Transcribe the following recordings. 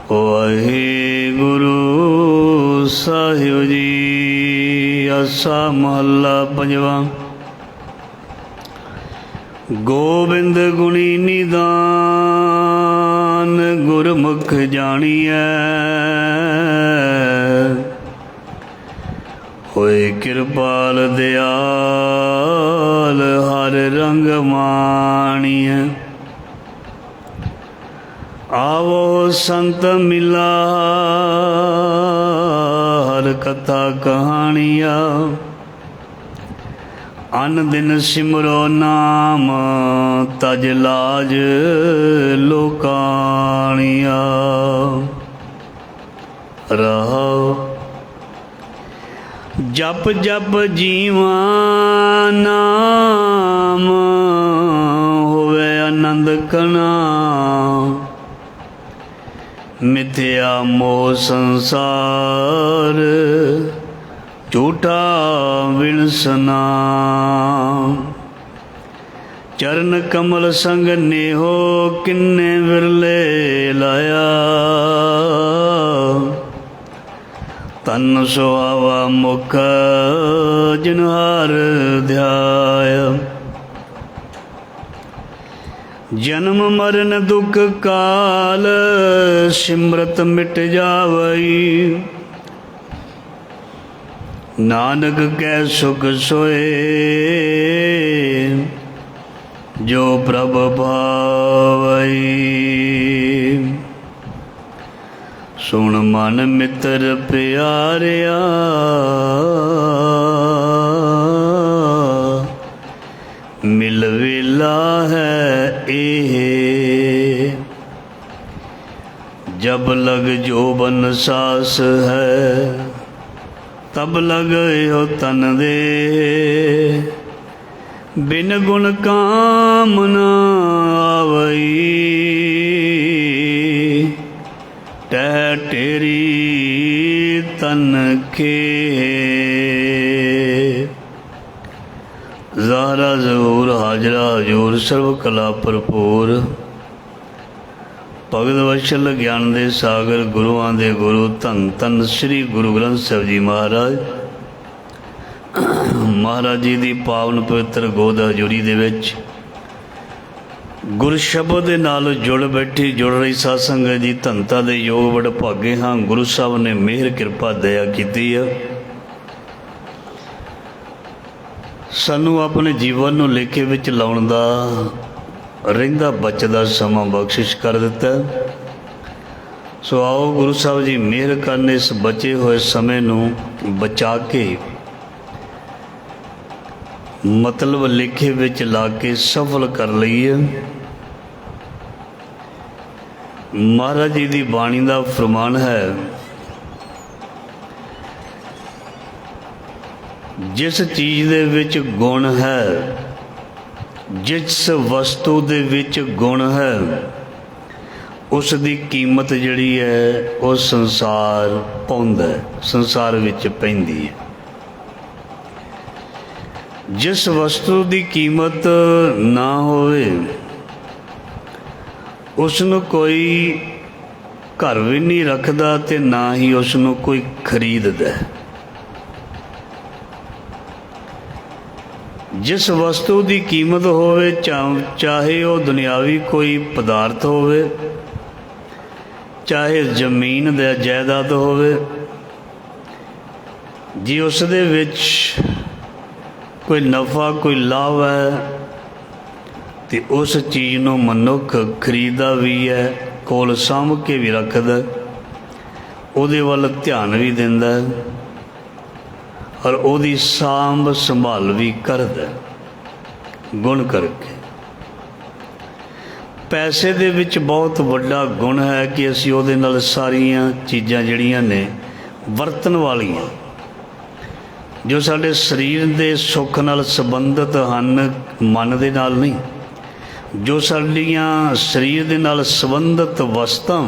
वाहिगुरु साहिब जी। आसा महला पंजवा। गोबिंद गुणी निदान गुरमुख जानिए, होए कृपाल दयाल हर रंग माणिए। आवो संत मिला हर कथा कहानिया, अन दिन सिमरो नाम तज लाज लोकानिया। रहो जप जप जीवा नाम, होवे आनंद कना। मिथ्या मोह संसार झूठा विणसना। चरण कमल संग नेहो किन्ने विरले लाया। तन सुहावा मुख जिनहार ध्याया। जन्म मरण दुख काल सिमरत मिट जावई। नानक कै सुख सोए जो प्रभ भावई। सुन मन मित्र प्यारिया, मिल वेला है ए। जब लग जोबन सास है, तब लग हो तन दे। बिन गुण काम न आवई, टह टेरी तन के। ज़ाहरा ज़हूर हाजरा हजूर सर्व कला भरपूर। भगत वत्सल ज्ञान दे सागर गुरुआं दे गुरु धन धन श्री गुरु ग्रंथ साहिब जी महाराज। महाराज जी की पावन पवित्र गोद हजूरी दे विच गुर शब्द दे नाल जुड़ बैठी जुड़ रही साध संगत जी। धनता दे योग बड़ भागे हाँ, गुरु साहब ने मेहर कृपा दया की है। सानू अपने जीवन नूं लेखे विच लाउण दा रहिंदा बचदा समा बख्शिश कर दिता। सो आओ गुरु साहब जी मेहर करने इस बचे हुए समय नूं बचा के मतलब लेखे विच ला के सफल कर लईए। महाराज जी की बाणी का फरमान है, जिस चीज़ दे विच गुण है, जिस वस्तु दे विच गुण है, उस दी कीमत जिहड़ी है वो संसार पाउंदा है, संसार विच पैंदी है। जिस वस्तु की कीमत ना होवे उसनूं कोई घर भी नहीं रखदा ते ना ही उसनूं कोई खरीददा है। जिस वस्तु की कीमत होवे चाहे वो दुनियावी कोई पदार्थ होवे, चाहे जमीन दा जायदाद होवे, जी उस दे विच कोई नफ़ा कोई लाभ है तो उस चीज़ नूं मनुख खरीदा भी है, कोल साਂਭ के भी रखदा, उहदे वल ध्यान भी दिंदा और उहदी सांभ संभाल भी करदा गुण करके। पैसे दे विच बहुत वड्डा गुण है कि असीं उहदे नाल सारियां चीज़ां जिहड़ियां ने वरतन वालियां जो साडे शरीर दे सुख नाल संबंधित हन, मन दे नाल नहीं, जो साडियां शरीर दे नाल संबंधित वस्तां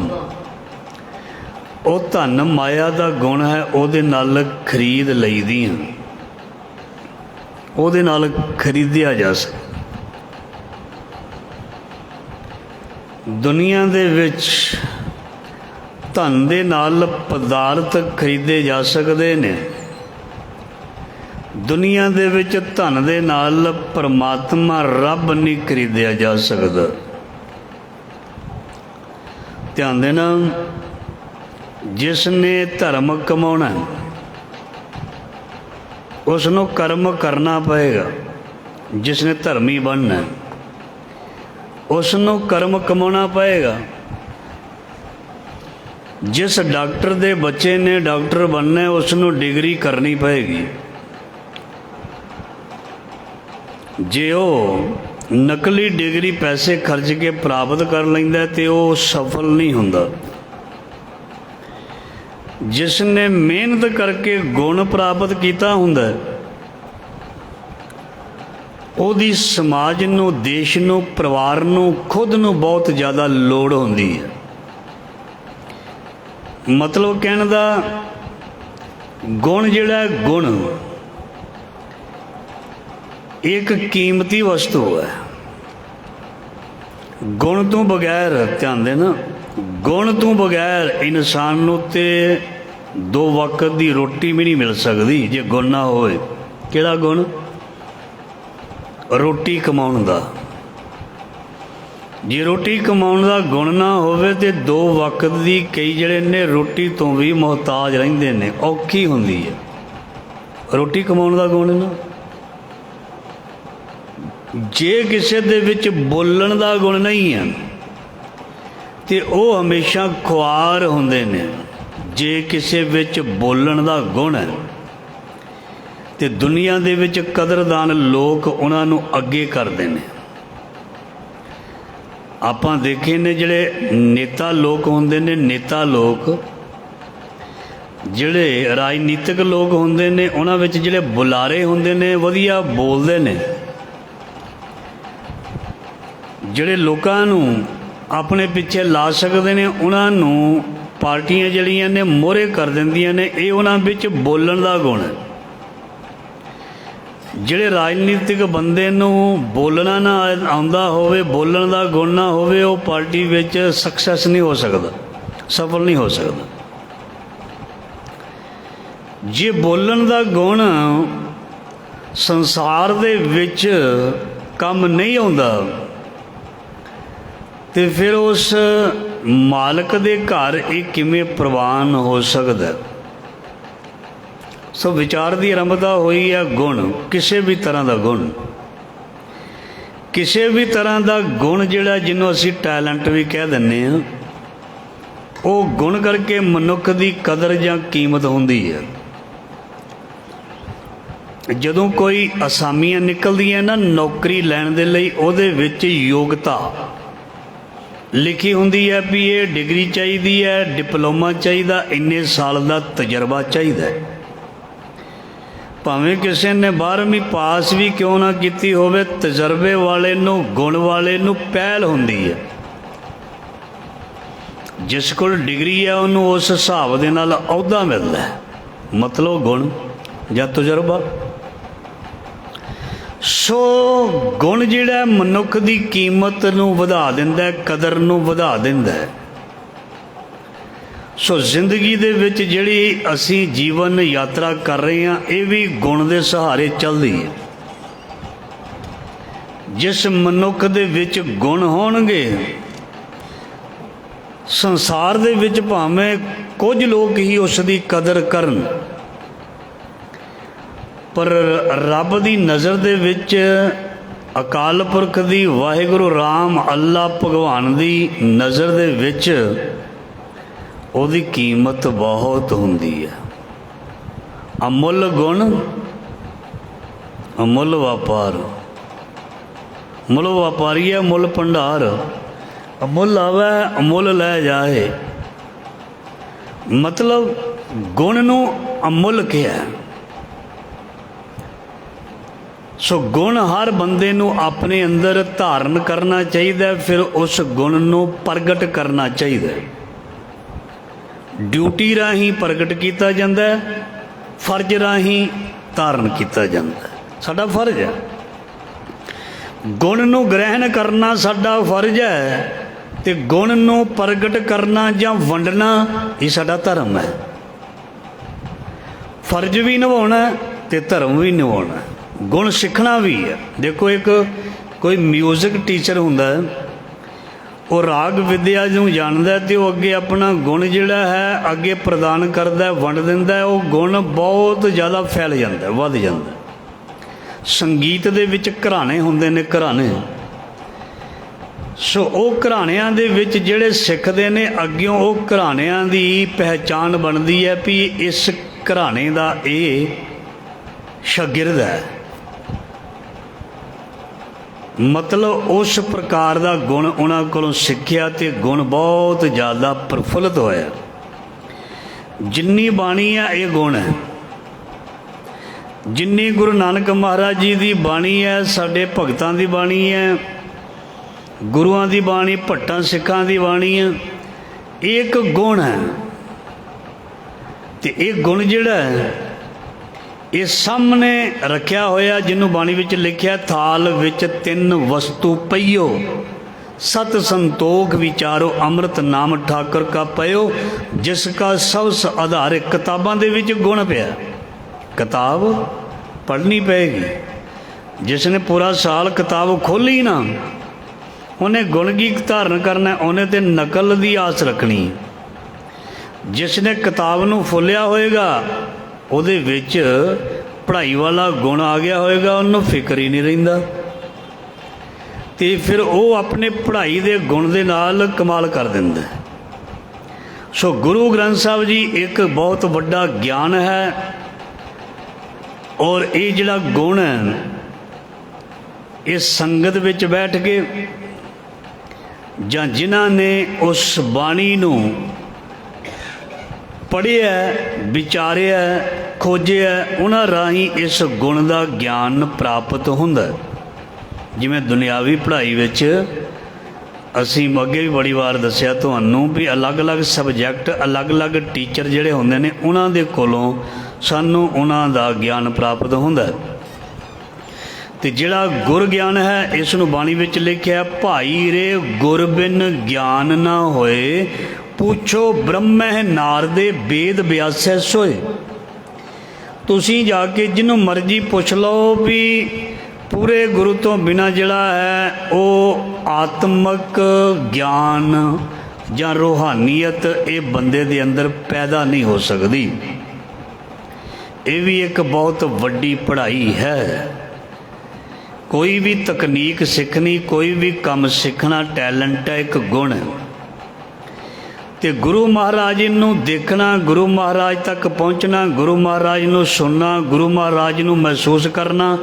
ਉਹ ਧਨ ਮਾਇਆ ਦਾ ਗੁਣ ਹੈ, ਉਹਦੇ ਨਾਲ ਖਰੀਦ ਲਈਦੀਆਂ, ਉਹਦੇ ਨਾਲ ਖਰੀਦਿਆ ਜਾ ਸਕਦਾ। ਦੁਨੀਆ ਦੇ ਵਿੱਚ ਧਨ ਦੇ ਨਾਲ ਪਦਾਰਥ ਖਰੀਦੇ ਜਾ ਸਕਦੇ ਨੇ। ਦੁਨੀਆ ਦੇ ਵਿੱਚ ਧਨ ਦੇ ਨਾਲ ਪਰਮਾਤਮਾ ਰੱਬ ਨਹੀਂ ਖਰੀਦਿਆ ਜਾ ਸਕਦਾ। ਧਿਆਨ ਦੇਣਾ, ਜਿਸ ਨੇ ਧਰਮ ਕਮਾਉਣਾ ਉਸ ਨੂੰ ਕਰਮ ਕਰਨਾ ਪਏਗਾ। ਜਿਸ ਨੇ ਧਰਮੀ ਬਣਨਾ ਉਸ ਨੂੰ ਕਰਮ ਕਮਾਉਣਾ ਪਏਗਾ। ਜਿਸ ਡਾਕਟਰ ਦੇ ਬੱਚੇ ਨੇ ਡਾਕਟਰ ਬਣਨਾ ਉਸ ਨੂੰ ਡਿਗਰੀ ਕਰਨੀ ਪਏਗੀ। ਜੇ ਉਹ ਨਕਲੀ ਡਿਗਰੀ ਪੈਸੇ ਖਰਚ ਕੇ ਪ੍ਰਾਪਤ ਕਰ ਲੈਂਦਾ ਤੇ ਉਹ ਸਫਲ ਨਹੀਂ ਹੁੰਦਾ। ਜਿਸ ਨੇ ਮਿਹਨਤ ਕਰਕੇ ਗੁਣ ਪ੍ਰਾਪਤ ਕੀਤਾ ਹੁੰਦਾ ਉਹਦੀ ਸਮਾਜ ਨੂੰ, ਦੇਸ਼ ਨੂੰ, ਪਰਿਵਾਰ ਨੂੰ, ਖੁਦ ਨੂੰ ਬਹੁਤ ਜ਼ਿਆਦਾ ਲੋੜ ਹੁੰਦੀ ਹੈ। ਮਤਲਬ ਕਹਿਣ ਦਾ, ਗੁਣ ਜਿਹੜਾ ਗੁਣ ਇੱਕ ਕੀਮਤੀ ਵਸਤੂ ਹੈ। ਗੁਣ ਤੋਂ ਬਗੈਰ, ਧਿਆਨ ਦੇਣਾ, ਗੁਣ ਤੋਂ ਬਗੈਰ ਇਨਸਾਨ ਨੂੰ ਤੇ 2 ਵਕਤ ਦੀ ਰੋਟੀ ਵੀ ਨਹੀਂ ਮਿਲ ਸਕਦੀ ਜੇ ਗੁਣ ਨਾ ਹੋਵੇ। ਕਿਹੜਾ ਗੁਣ? ਰੋਟੀ ਕਮਾਉਣ ਦਾ। ਜੇ ਰੋਟੀ ਕਮਾਉਣ ਦਾ ਗੁਣ ਨਾ ਹੋਵੇ ਤੇ 2 ਵਕਤ ਦੀ, ਕਈ ਜਿਹੜੇ ਨੇ ਰੋਟੀ ਤੋਂ ਵੀ ਮੁਹਤਾਜ ਰਹਿੰਦੇ ਨੇ, ਔਖੀ ਹੁੰਦੀ ਹੈ। ਰੋਟੀ ਕਮਾਉਣ ਦਾ ਗੁਣ ਨਾ। ਜੇ ਕਿਸੇ ਦੇ ਵਿੱਚ ਬੋਲਣ ਦਾ ਗੁਣ ਨਹੀਂ ਹੈ ਤੇ ਉਹ ਹਮੇਸ਼ਾ ਖੁਆਰ ਹੁੰਦੇ ਨੇ। ਜੇ ਕਿਸੇ ਵਿੱਚ ਬੋਲਣ ਦਾ ਗੁਣ ਹੈ ਤੇ ਦੁਨੀਆ ਦੇ ਵਿੱਚ ਕਦਰਦਾਨ ਲੋਕ ਉਹਨਾਂ ਨੂੰ ਅੱਗੇ ਕਰਦੇ ਨੇ। ਆਪਾਂ ਦੇਖੇ ਨੇ ਜਿਹੜੇ ਨੇਤਾ ਲੋਕ ਹੁੰਦੇ ਨੇ, ਨੇਤਾ ਲੋਕ ਜਿਹੜੇ ਰਾਜਨੀਤਿਕ ਲੋਕ ਹੁੰਦੇ ਨੇ, ਉਹਨਾਂ ਵਿੱਚ ਜਿਹੜੇ ਬੁਲਾਰੇ ਹੁੰਦੇ ਨੇ ਵਧੀਆ ਬੋਲਦੇ ਨੇ। ਜਿਹੜੇ ਲੋਕਾਂ ਨੂੰ ਆਪਣੇ ਪਿੱਛੇ ਲਾ ਸਕਦੇ ਨੇ ਉਹਨਾਂ ਨੂੰ ਪਾਰਟੀਆਂ ਜਿਹੜੀਆਂ ਨੇ ਮੋਹਰੇ ਕਰ ਦਿੰਦੀਆਂ ਨੇ। ਇਹ ਉਹਨਾਂ ਵਿੱਚ ਬੋਲਣ ਦਾ ਗੁਣ ਹੈ। ਜਿਹੜੇ ਰਾਜਨੀਤਿਕ ਬੰਦੇ ਨੂੰ ਬੋਲਣਾ ਨਾ ਆਉਂਦਾ ਹੋਵੇ, ਬੋਲਣ ਦਾ ਗੁਣ ਨਾ ਹੋਵੇ, ਉਹ ਪਾਰਟੀ ਵਿੱਚ ਸਕਸੈਸ ਨਹੀਂ ਹੋ ਸਕਦਾ, ਸਫਲ ਨਹੀਂ ਹੋ ਸਕਦਾ। ਜੇ ਬੋਲਣ ਦਾ ਗੁਣ ਸੰਸਾਰ ਦੇ ਵਿੱਚ ਕੰਮ ਨਹੀਂ ਆਉਂਦਾ ਤੇ ਫਿਰ ਉਸ ਮਾਲਕ ਦੇ ਘਰ ਇਹ ਕਿਵੇਂ ਪ੍ਰਵਾਨ ਹੋ ਸਕਦਾ? ਸੋ ਵਿਚਾਰ ਦੀ ਆਰੰਭਤਾ ਹੋਈ ਹੈ ਗੁਣ, ਕਿਸੇ ਵੀ ਤਰ੍ਹਾਂ ਦਾ ਗੁਣ, ਕਿਸੇ ਵੀ ਤਰ੍ਹਾਂ ਦਾ ਗੁਣ ਜਿਹੜਾ ਜਿਹਨੂੰ ਅਸੀਂ ਟੈਲੈਂਟ ਵੀ ਕਹਿ ਦਿੰਦੇ ਹਾਂ, ਉਹ ਗੁਣ ਕਰਕੇ ਮਨੁੱਖ ਦੀ ਕਦਰ ਜਾਂ ਕੀਮਤ ਹੁੰਦੀ ਹੈ। ਜਦੋਂ ਕੋਈ ਅਸਾਮੀਆਂ ਨਿਕਲਦੀਆਂ ਨਾ ਨੌਕਰੀ ਲੈਣ ਦੇ ਲਈ, ਉਹਦੇ ਵਿੱਚ ਯੋਗਤਾ ਲਿਖੀ ਹੁੰਦੀ ਹੈ ਵੀ ਇਹ ਡਿਗਰੀ ਚਾਹੀਦੀ ਹੈ, ਡਿਪਲੋਮਾ ਚਾਹੀਦਾ, ਇੰਨੇ ਸਾਲ ਦਾ ਤਜਰਬਾ ਚਾਹੀਦਾ। ਭਾਵੇਂ ਕਿਸੇ ਨੇ 12ਵੀਂ ਪਾਸ ਵੀ ਕਿਉਂ ਨਾ ਕੀਤੀ ਹੋਵੇ, ਤਜਰਬੇ ਵਾਲੇ ਨੂੰ, ਗੁਣ ਵਾਲੇ ਨੂੰ ਪਹਿਲ ਹੁੰਦੀ ਹੈ। ਜਿਸ ਕੋਲ ਡਿਗਰੀ ਹੈ ਉਹਨੂੰ ਉਸ ਹਿਸਾਬ ਦੇ ਨਾਲ ਅਹੁਦਾ ਮਿਲਦਾ ਹੈ, ਮਤਲਬ ਗੁਣ ਜਾਂ ਤਜਰਬਾ। ਸੋ ਗੁਣ ਜਿਹੜਾ ਮਨੁੱਖ ਦੀ ਕੀਮਤ ਨੂੰ ਵਧਾ ਦਿੰਦਾ, ਕਦਰ ਨੂੰ ਵਧਾ ਦਿੰਦਾ। ਸੋ ਜ਼ਿੰਦਗੀ ਦੇ ਵਿੱਚ ਜਿਹੜੀ ਅਸੀਂ ਜੀਵਨ ਯਾਤਰਾ ਕਰ ਰਹੇ ਹਾਂ, ਇਹ ਵੀ ਗੁਣ ਦੇ ਸਹਾਰੇ ਚੱਲਦੀ ਹੈ। ਜਿਸ ਮਨੁੱਖ ਦੇ ਵਿੱਚ ਗੁਣ ਹੋਣਗੇ, ਸੰਸਾਰ ਦੇ ਵਿੱਚ ਭਾਵੇਂ ਕੁਝ ਲੋਕ ਹੀ ਉਸ ਦੀ ਕਦਰ ਕਰਨ, ਪਰ ਰੱਬ ਦੀ ਨਜ਼ਰ ਦੇ ਵਿੱਚ, ਅਕਾਲ ਪੁਰਖ ਦੀ, ਵਾਹਿਗੁਰੂ ਰਾਮ ਅੱਲਾ ਭਗਵਾਨ ਦੀ ਨਜ਼ਰ ਦੇ ਵਿੱਚ ਉਹਦੀ ਕੀਮਤ ਬਹੁਤ ਹੁੰਦੀ ਹੈ। ਅਮੁੱਲ ਗੁਣ, ਅਮੁੱਲ ਵਪਾਰ। ਮੁੱਲ ਵਪਾਰੀ ਹੈ, ਮੁੱਲ ਭੰਡਾਰ। ਅਮੁੱਲ ਆਵੇ, ਅਮੁੱਲ ਲੈ ਜਾਏ। ਮਤਲਬ ਗੁਣ ਨੂੰ ਅਮੁੱਲ ਕਿਹਾ। ਸੋ ਗੁਣ ਹਰ ਬੰਦੇ ਨੂੰ ਆਪਣੇ ਅੰਦਰ ਧਾਰਨ ਕਰਨਾ ਚਾਹੀਦਾ, ਫਿਰ ਉਸ ਗੁਣ ਨੂੰ ਪ੍ਰਗਟ ਕਰਨਾ ਚਾਹੀਦਾ। ਡਿਊਟੀ ਰਾਹੀਂ ਪ੍ਰਗਟ ਕੀਤਾ ਜਾਂਦਾ, ਫਰਜ਼ ਰਾਹੀਂ ਧਾਰਨ ਕੀਤਾ ਜਾਂਦਾ। ਸਾਡਾ ਫਰਜ਼ ਹੈ ਗੁਣ ਨੂੰ ਗ੍ਰਹਿਣ ਕਰਨਾ, ਸਾਡਾ ਫਰਜ਼ ਹੈ ਤੇ ਗੁਣ ਨੂੰ ਪ੍ਰਗਟ ਕਰਨਾ ਜਾਂ ਵੰਡਣਾ ਇਹ ਸਾਡਾ ਧਰਮ ਹੈ। ਫਰਜ਼ ਵੀ ਨਿਭਾਉਣਾ ਤੇ ਧਰਮ ਵੀ ਨਿਭਾਉਣਾ, ਗੁਣ ਸਿੱਖਣਾ ਵੀ ਹੈ। ਦੇਖੋ ਇੱਕ ਕੋਈ ਮਿਊਜ਼ਿਕ ਟੀਚਰ ਹੁੰਦਾ, ਉਹ ਰਾਗ ਵਿਦਿਆ ਨੂੰ ਜਾਣਦਾ ਤੇ ਉਹ ਅੱਗੇ ਆਪਣਾ ਗੁਣ ਜਿਹੜਾ ਹੈ ਅੱਗੇ ਪ੍ਰਦਾਨ ਕਰਦਾ, ਵੰਡ ਦਿੰਦਾ। ਉਹ ਗੁਣ ਬਹੁਤ ਜ਼ਿਆਦਾ ਫੈਲ ਜਾਂਦਾ, ਵੱਧ ਜਾਂਦਾ। ਸੰਗੀਤ ਦੇ ਵਿੱਚ ਘਰਾਣੇ ਹੁੰਦੇ ਨੇ, ਘਰਾਣੇ। ਸੋ ਉਹ ਘਰਾਣਿਆਂ ਦੇ ਵਿੱਚ ਜਿਹੜੇ ਸਿੱਖਦੇ ਨੇ ਅੱਗਿਓਂ, ਉਹ ਘਰਾਣਿਆਂ ਦੀ ਪਹਿਚਾਣ ਬਣਦੀ ਹੈ ਵੀ ਇਸ ਘਰਾਣੇ ਦਾ ਇਹ ਸ਼ਾਗਿਰਦ ਹੈ। ਮਤਲਬ ਉਸ ਪ੍ਰਕਾਰ ਦਾ ਗੁਣ ਉਹਨਾਂ ਕੋਲੋਂ ਸਿੱਖਿਆ ਤੇ ਗੁਣ ਬਹੁਤ ਜ਼ਿਆਦਾ ਪ੍ਰਫੁੱਲਤ ਹੋਇਆ। ਜਿੰਨੀ ਬਾਣੀ ਹੈ ਇਹ ਗੁਣ ਹੈ। ਜਿੰਨੀ ਗੁਰੂ ਨਾਨਕ ਮਹਾਰਾਜ ਜੀ ਦੀ ਬਾਣੀ ਹੈ, ਸਾਡੇ ਭਗਤਾਂ ਦੀ ਬਾਣੀ ਹੈ, ਗੁਰੂਆਂ ਦੀ ਬਾਣੀ, ਭੱਟਾਂ ਸਿੱਖਾਂ ਦੀ ਬਾਣੀ ਹੈ, ਇਹ ਇੱਕ ਗੁਣ ਹੈ। ਤੇ ਇਹ ਗੁਣ ਜਿਹੜਾ ਹੈ ਇਹ ਸਾਹਮਣੇ ਰੱਖਿਆ ਹੋਇਆ, ਜਿਹਨੂੰ ਬਾਣੀ ਵਿੱਚ ਲਿਖਿਆ, ਥਾਲ ਵਿੱਚ ਤਿੰਨ ਵਸਤੂ ਪਈਓ, ਸਤ ਸੰਤੋਖ ਵਿਚਾਰੋ, ਅੰਮ੍ਰਿਤ ਨਾਮ ਠਾਕੁਰ ਕਾ ਪਇਓ, ਜਿਸ ਕਾ ਸਵਸ ਆਧਾਰ। ਕਿਤਾਬਾਂ ਦੇ ਵਿੱਚ ਗੁਣ ਪਿਆ, ਕਿਤਾਬ ਪੜ੍ਹਨੀ ਪਏਗੀ। ਜਿਸ ਨੇ ਪੂਰਾ ਸਾਲ ਕਿਤਾਬ ਖੋਲ੍ਹੀ ਨਾ, ਉਹਨੇ ਗੁਣ ਕੀ ਧਾਰਨ ਕਰਨਾ, ਉਹਨੇ ਤੇ ਨਕਲ ਦੀ ਆਸ ਰੱਖਣੀ। ਜਿਸ ਨੇ ਕਿਤਾਬ ਨੂੰ ਫੁੱਲਿਆ ਹੋਏਗਾ, ਉਹਦੇ ਵਿੱਚ ਪੜ੍ਹਾਈ ਵਾਲਾ ਗੁਣ ਆ ਗਿਆ ਹੋਏਗਾ, ਉਹਨੂੰ ਫਿਕਰ ਹੀ ਨਹੀਂ ਰਹਿੰਦਾ ਤੇ ਫਿਰ ਉਹ ਆਪਣੇ ਪੜ੍ਹਾਈ ਦੇ ਗੁਣ ਦੇ ਨਾਲ ਕਮਾਲ ਕਰ ਦਿੰਦਾ। ਸੋ ਗੁਰੂ ਗ੍ਰੰਥ ਸਾਹਿਬ ਜੀ ਇੱਕ ਬਹੁਤ ਵੱਡਾ ਗਿਆਨ ਹੈ। ਔਰ ਇਹ ਜਿਹੜਾ ਗੁਣ ਹੈ, ਇਹ ਸੰਗਤ ਵਿੱਚ ਬੈਠ ਕੇ ਜਾਂ ਜਿਨ੍ਹਾਂ ਨੇ ਉਸ ਬਾਣੀ ਨੂੰ ਪੜ੍ਹਿਆ, ਵਿਚਾਰਿਆ, ਖੋਜਿਆ, ਉਹਨਾਂ ਰਾਹੀਂ ਇਸ ਗੁਣ ਦਾ ਗਿਆਨ ਪ੍ਰਾਪਤ ਹੁੰਦਾ। ਜਿਵੇਂ ਦੁਨਿਆਵੀ ਪੜ੍ਹਾਈ ਵਿੱਚ ਅਸੀਂ ਅੱਗੇ ਵੀ ਬੜੀ ਵਾਰ ਦੱਸਿਆ ਤੁਹਾਨੂੰ ਵੀ ਅਲੱਗ-ਅਲੱਗ ਸਬਜੈਕਟ, ਅਲੱਗ-ਅਲੱਗ ਟੀਚਰ ਜਿਹੜੇ ਹੁੰਦੇ ਨੇ, ਉਹਨਾਂ ਦੇ ਕੋਲੋਂ ਸਾਨੂੰ ਉਹਨਾਂ ਦਾ ਗਿਆਨ ਪ੍ਰਾਪਤ ਹੁੰਦਾ। ਤੇ ਜਿਹੜਾ ਗੁਰ ਗਿਆਨ ਹੈ, ਇਸ ਨੂੰ ਬਾਣੀ ਵਿੱਚ ਲਿਖਿਆ, ਭਾਈ ਰੇ ਗੁਰ ਬਿਨ ਗਿਆਨ ਨਾ ਹੋਏ, ਪੁੱਛੋ ਬ੍ਰਹਮਹਿ ਨਾਰਦੇ ਵੇਦ ਵਿਆਸੈ ਸੋਏ। ਤੁਸੀਂ ਜਾ ਕੇ ਜਿਹਨੂੰ ਮਰਜ਼ੀ ਪੁੱਛ ਲਓ ਵੀ ਪੂਰੇ ਗੁਰੂ ਤੋਂ ਬਿਨਾਂ ਜਿਹੜਾ ਹੈ ਉਹ ਆਤਮਿਕ ਗਿਆਨ ਜਾਂ ਰੂਹਾਨੀਅਤ ਇਹ ਬੰਦੇ ਦੇ ਅੰਦਰ ਪੈਦਾ ਨਹੀਂ ਹੋ ਸਕਦੀ। ਇਹ ਵੀ ਇੱਕ ਬਹੁਤ ਵੱਡੀ ਪੜ੍ਹਾਈ ਹੈ। ਕੋਈ ਵੀ ਤਕਨੀਕ ਸਿੱਖਣੀ, ਕੋਈ ਵੀ ਕੰਮ ਸਿੱਖਣਾ ਟੈਲੈਂਟ ਹੈ, ਇੱਕ ਗੁਣ ਹੈ। ਤੇ ਗੁਰੂ ਮਹਾਰਾਜ ਨੂੰ ਦੇਖਣਾ, ਗੁਰੂ ਮਹਾਰਾਜ ਤੱਕ ਪਹੁੰਚਣਾ, ਗੁਰੂ ਮਹਾਰਾਜ ਨੂੰ ਸੁਣਨਾ, ਗੁਰੂ ਮਹਾਰਾਜ ਨੂੰ ਮਹਿਸੂਸ ਕਰਨਾ,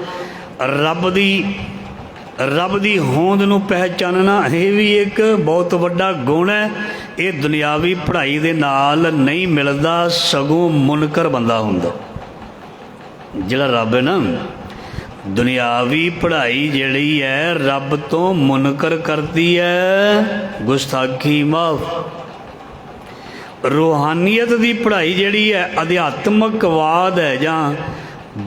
ਰੱਬ ਦੀ ਹੋਂਦ ਨੂੰ ਪਹਿਚਾਨਣਾ, ਇਹ ਵੀ ਇੱਕ ਬਹੁਤ ਵੱਡਾ ਗੁਣ ਹੈ। ਇਹ ਦੁਨਿਆਵੀ ਪੜ੍ਹਾਈ ਦੇ ਨਾਲ ਨਹੀਂ ਮਿਲਦਾ, ਸਗੋਂ ਮੁਨਕਰ ਬੰਦਾ ਹੁੰਦਾ ਜਿਹੜਾ ਰੱਬ ਹੈ ਨਾ। ਦੁਨਿਆਵੀ ਪੜ੍ਹਾਈ ਜਿਹੜੀ ਹੈ ਰੱਬ ਤੋਂ ਮੁਨਕਰ ਕਰਦੀ ਹੈ, ਗੁਸਤਾਖੀ ਮਾਫ। ਰੂਹਾਨੀਅਤ ਦੀ ਪੜ੍ਹਾਈ ਜਿਹੜੀ ਹੈ, ਅਧਿਆਤਮਕਵਾਦ ਹੈ ਜਾਂ